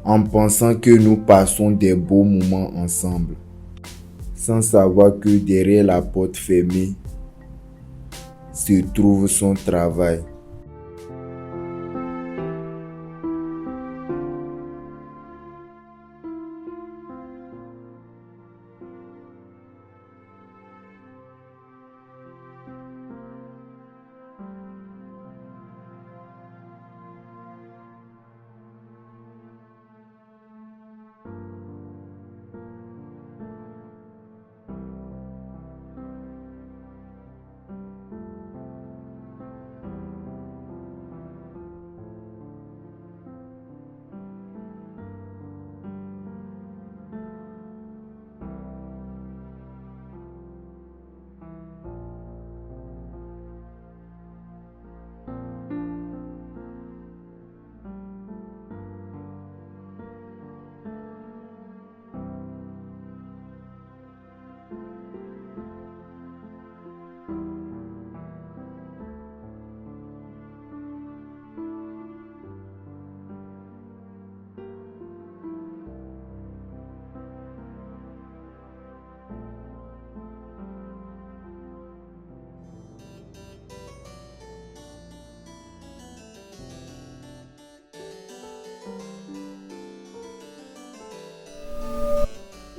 en pensant que nous passons des beaux moments ensemble, sans savoir que derrière la porte fermée se trouve son travail.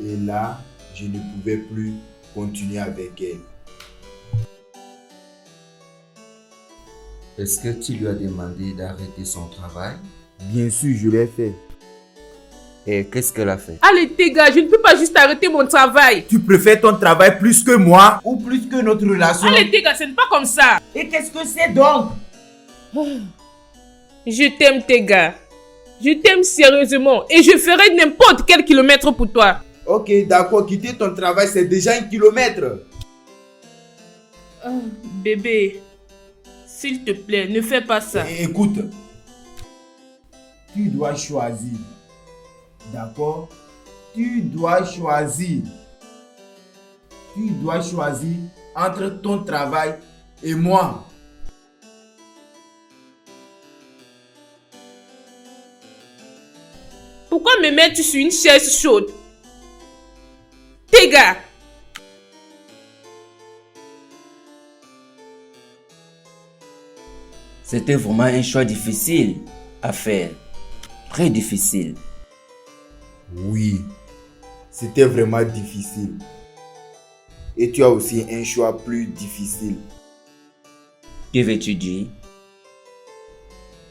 Et là, je ne pouvais plus continuer avec elle. Est-ce que tu lui as demandé d'arrêter son travail? Bien sûr, je l'ai fait. Et qu'est-ce qu'elle a fait? Allez, Tega, je ne peux pas juste arrêter mon travail. Tu préfères ton travail plus que moi ou plus que notre relation? Allez, Tega, ce n'est pas comme ça. Et qu'est-ce que c'est donc? Je t'aime, Tega. Je t'aime sérieusement et je ferai n'importe quel kilomètre pour toi. Ok, d'accord, quitter ton travail, c'est déjà 1 kilomètre. Bébé, s'il te plaît, ne fais pas ça. Écoute, tu dois choisir. D'accord? Tu dois choisir. Tu dois choisir entre ton travail et moi. Pourquoi me mets-tu sur une chaise chaude? Tega! C'était vraiment un choix difficile à faire. Très difficile. Oui, c'était vraiment difficile. Et tu as aussi un choix plus difficile. Que veux-tu dire?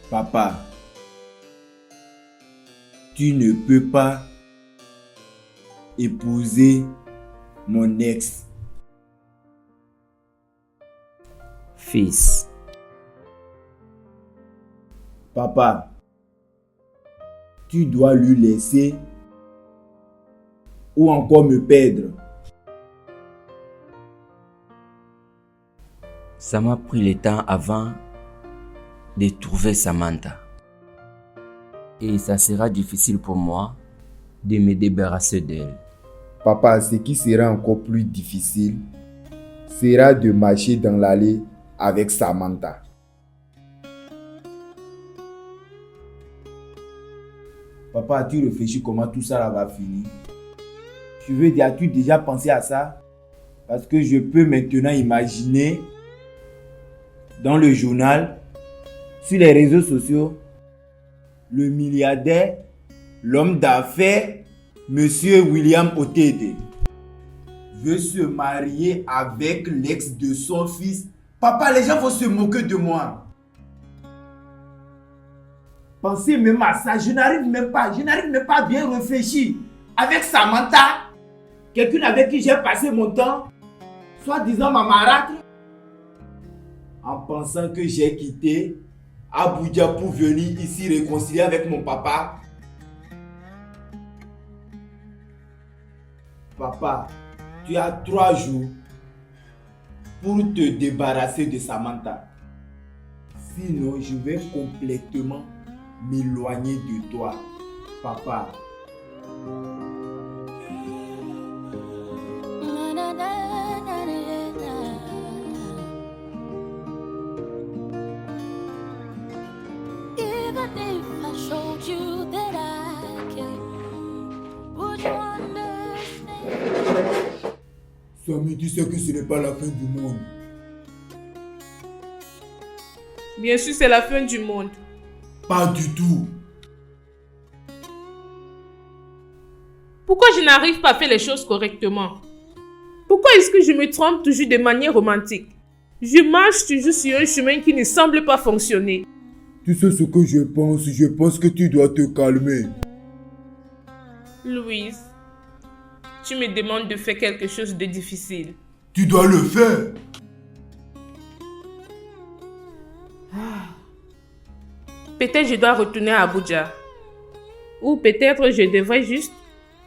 Papa, tu ne peux pas épouser mon ex. Fils, Papa, tu dois lui laisser ou encore me perdre. ça m'a pris le temps avant de trouver Samantha. Et ça sera difficile pour moi de me débarrasser d'elle. Papa, ce qui sera encore plus difficile sera de marcher dans l'allée avec Samantha. Papa, tu réfléchis comment tout ça là va finir? Je veux dire, as-tu déjà pensé à ça? Parce que je peux maintenant imaginer dans le journal, sur les réseaux sociaux, le milliardaire, l'homme d'affaires, Monsieur William Otede veut se marier avec l'ex de son fils. Papa, les gens vont se moquer de moi. Pensez même à ça, je n'arrive même pas à bien réfléchir. Avec Samantha, quelqu'un avec qui j'ai passé mon temps, soi-disant ma marâtre, en pensant que j'ai quitté Abuja pour venir ici réconcilier avec mon papa. Papa, tu as 3 jours pour te débarrasser de Samantha. Sinon, je vais complètement m'éloigner de toi, papa. you understand? Samy, tu sais que ce n'est pas la fin du monde. Bien sûr, c'est la fin du monde. Pas du tout. Pourquoi je n'arrive pas à faire les choses correctement? Pourquoi est-ce que je me trompe toujours de manière romantique? Je marche toujours sur un chemin qui ne semble pas fonctionner. Tu sais ce que je pense que tu dois te calmer. Louise, tu me demandes de faire quelque chose de difficile. Tu dois le faire. Peut-être je dois retourner à Abuja. Ou peut-être je devrais juste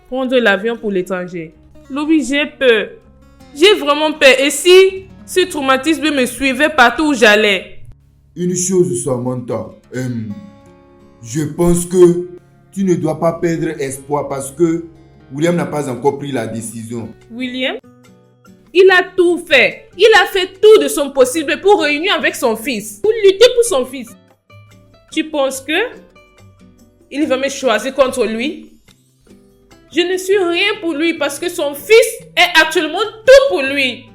prendre l'avion pour l'étranger. Louise, j'ai peur. J'ai vraiment peur. Et si ce traumatisme me suivait partout où j'allais? Une chose, Samantha. Je pense que tu ne dois pas perdre espoir parce que William n'a pas encore pris la décision. William? Il a tout fait. Il a fait tout de son possible pour réunir avec son fils. Pour lutter pour son fils. Tu penses que il va me choisir contre lui? Je ne suis rien pour lui parce que son fils est actuellement tout pour lui.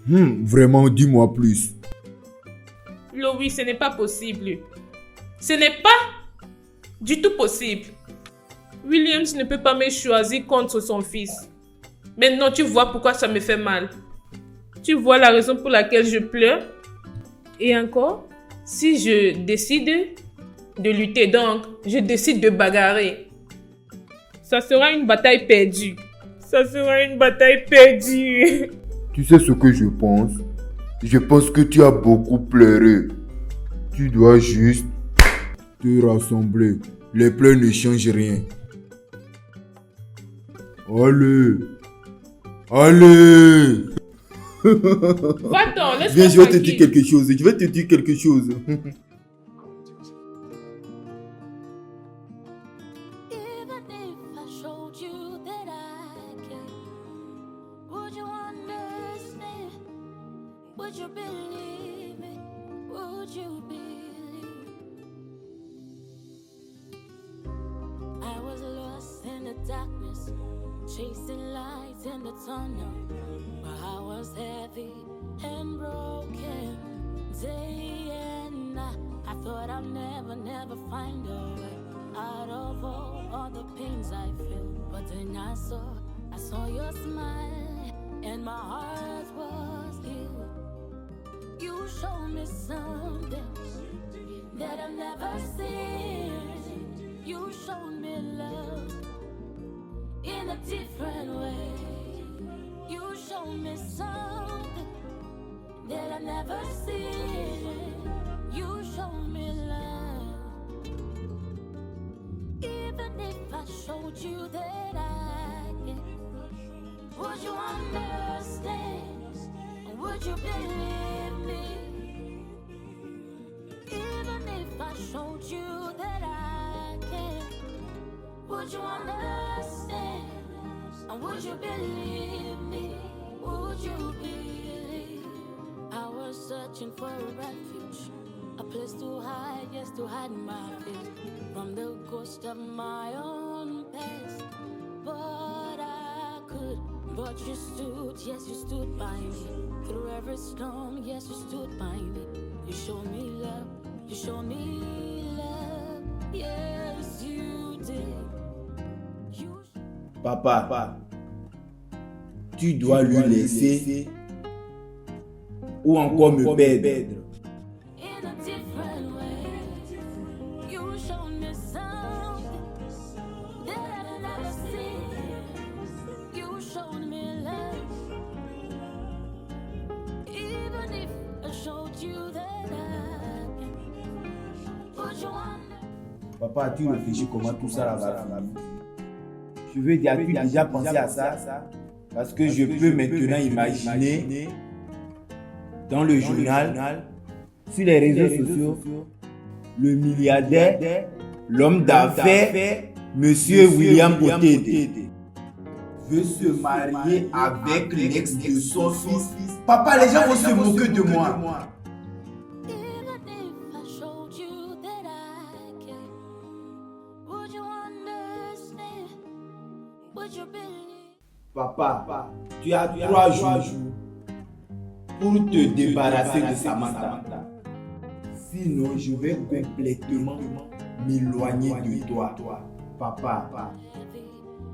Vraiment, dis-moi plus. Louis, ce n'est pas possible. Ce n'est pas du tout possible. Williams ne peut pas me choisir contre son fils. Maintenant, tu vois pourquoi ça me fait mal. Tu vois la raison pour laquelle je pleure. Et encore, si je décide de lutter, donc je décide de bagarrer, ça sera une bataille perdue. Ça sera une bataille perdue. Tu sais ce que je pense? Je pense que tu as beaucoup pleuré. Tu dois juste te rassembler. Les pleurs ne changent rien. Allez. Allez. Va-t'en, laisse-moi Viens, je vais te tranquille. dire quelque chose. Je vais te dire quelque chose. Even if I showed you that I care, would you understand? Would you believe me? Would you believe? I was lost in the darkness, chasing lights in the tunnel. My heart was heavy and broken, day and night. I thought I'd never find a way out of all the pains I feel. But then I saw your smile, and my heart was healed. You showed me something that I've never seen. You showed me love in a different way. You showed me something that I never seen. You showed me love. Even if I showed you that I can, would you understand? Or would you believe me? Even if I showed you that I can, would you understand? And would you believe me? Would you believe? I was searching for a refuge, a place to hide, yes, to hide my fear from the ghost of my own past. But I could, but you stood, yes, you stood by me. Through every storm, yes, you stood by me. You showed me love, you showed me love, yes, you did. Papa, tu dois lui laisser ou encore me perdre. In a different way, you showed me something that I've never seen. You showed me love, even if I showed you that I can. Would you wonder? Papa, tu réfléchis comment tout ça va finir? Je veux dire, as-tu déjà pensé à ça? Parce que je peux maintenant imaginer dans le journal, sur les réseaux sociaux, le milliardaire, l'homme d'affaires, Monsieur William Otede, veut se marier avec l'ex de son fils. Papa, les gens vont se moquer de moi. Even if I showed you that I can, would you understand? Would you believe? Papa, tu as 3 jours pour te débarrasser de Samantha. Sinon, je vais complètement m'éloigner de toi. Papa. Heavy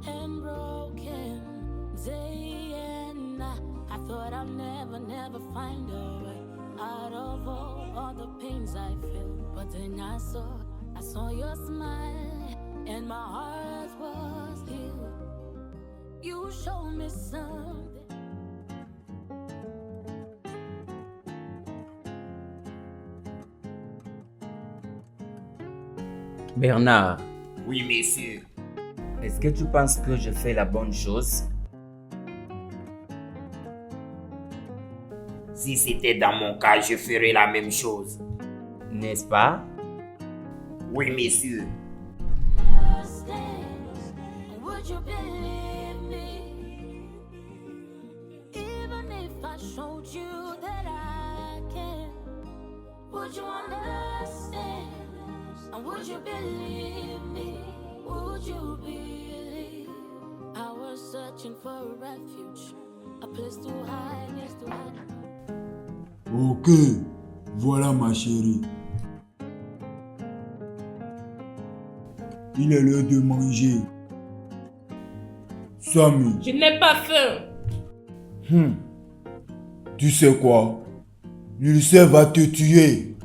and broken day and night. I thought I'd never find a way out of all the pains I feel. But then I saw your smile and my heart was healed. You showed me something. Bernard, Oui, messieurs. est-ce que tu penses que je fais la bonne chose? Si c'était dans mon cas, je ferais la même chose. N'est-ce pas? Oui, messieurs. Would you believe me? Even if I showed you that I can, would you understand? And would you believe me? Would you believe? I was searching for a refuge, a place to hide, Ok, voilà ma chérie. Il est l'heure de manger. Samy, Je n'ai pas faim. tu sais quoi? L'ulcère va te tuer.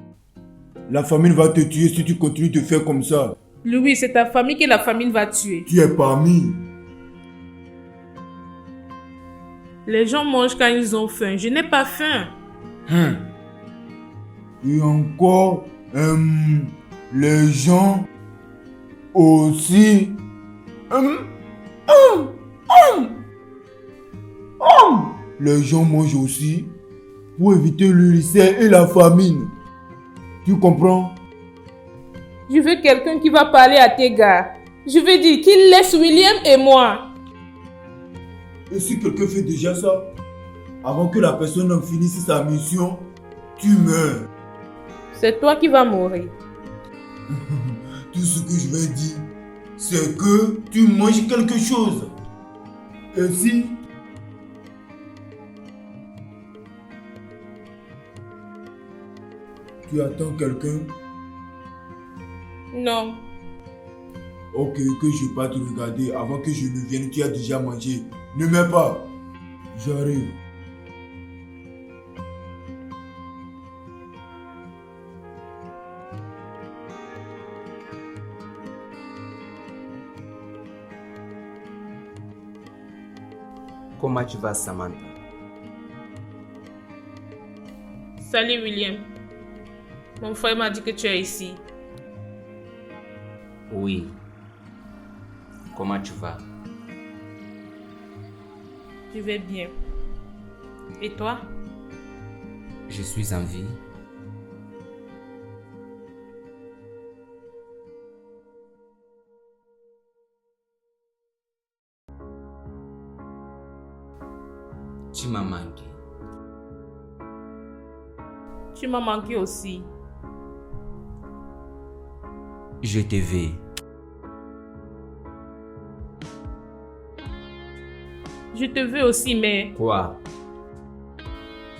La famine va te tuer si tu continues de faire comme ça. Louis, c'est ta famille que la famine va tuer. Tu es parmi. Les gens mangent quand ils ont faim. Je n'ai pas faim. Et encore, les gens aussi. Les gens mangent aussi pour éviter l'ulcère et la famine. Tu comprends? Je veux quelqu'un qui va parler à tes gars. Je veux dire qu'il laisse William et moi. Et si quelqu'un fait déjà ça, avant que la personne en finisse sa mission, tu meurs. C'est toi qui vas mourir. Tout ce que je vais dire, c'est que tu manges quelque chose. Et si tu attends quelqu'un, Non. ok, que je ne pas te regarder avant que je ne vienne, tu as déjà mangé. Ne mets pas. J'arrive. Comment tu vas, Samantha? Salut William. Mon frère m'a dit que tu es ici. Oui. Comment tu vas? Je vais bien. Et toi? Je suis en vie. Tu m'as manqué. Tu m'as manqué aussi. Je te veux. Je te veux aussi, mais... Quoi?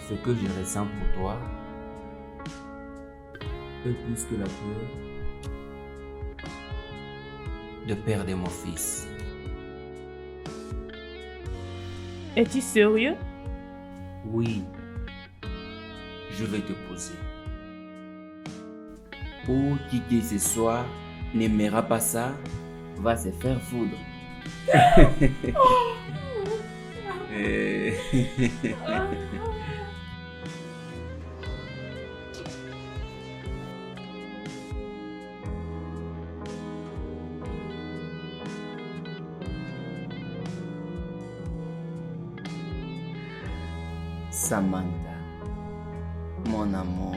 Ce que je ressens pour toi est plus que la peur de perdre mon fils. Es-tu sérieux? Oui, je vais te poser. Ou qui que ce soit n'aimera pas ça, va se faire foudre. Samantha, mon amour.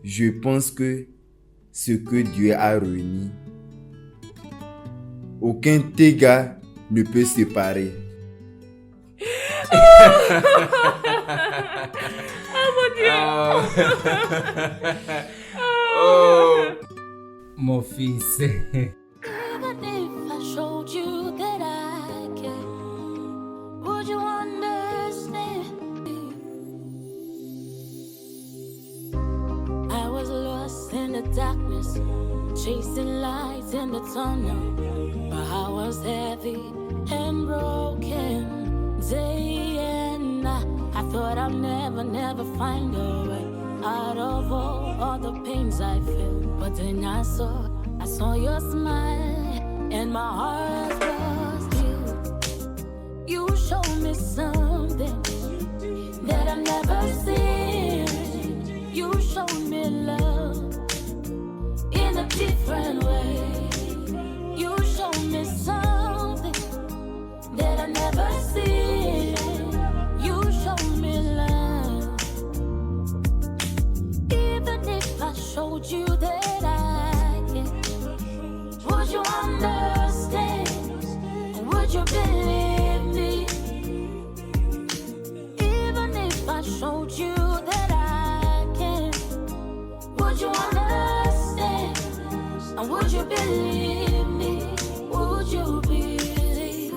Je pense que ce que Dieu a réuni, aucun dégât ne peut séparer. Mon fils. Even if I showed you that I care, would you understand? I was lost in the darkness, chasing lights in the tunnel. My heart was heavy and broken, day and night. I thought I'd never find a way out of all the pains I feel. But then I saw your smile, and my heart was healed. You showed me something that I've never seen. You showed me love in a different way. You showed me something that I've never seen. You showed me love. Even if I showed you that I can, would you understand? Would you believe me? Even if I showed you that I can, would you understand? And would you believe me? Would you believe?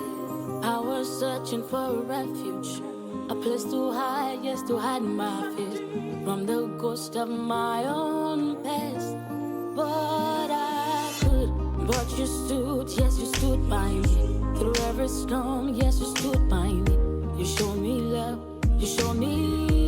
I was searching for a refuge, a place to hide, yes, to hide my fears from the ghost of my own past. But I could, but you stood, yes, you stood by me. Through every storm, yes, you stood by me. You showed me love, you showed me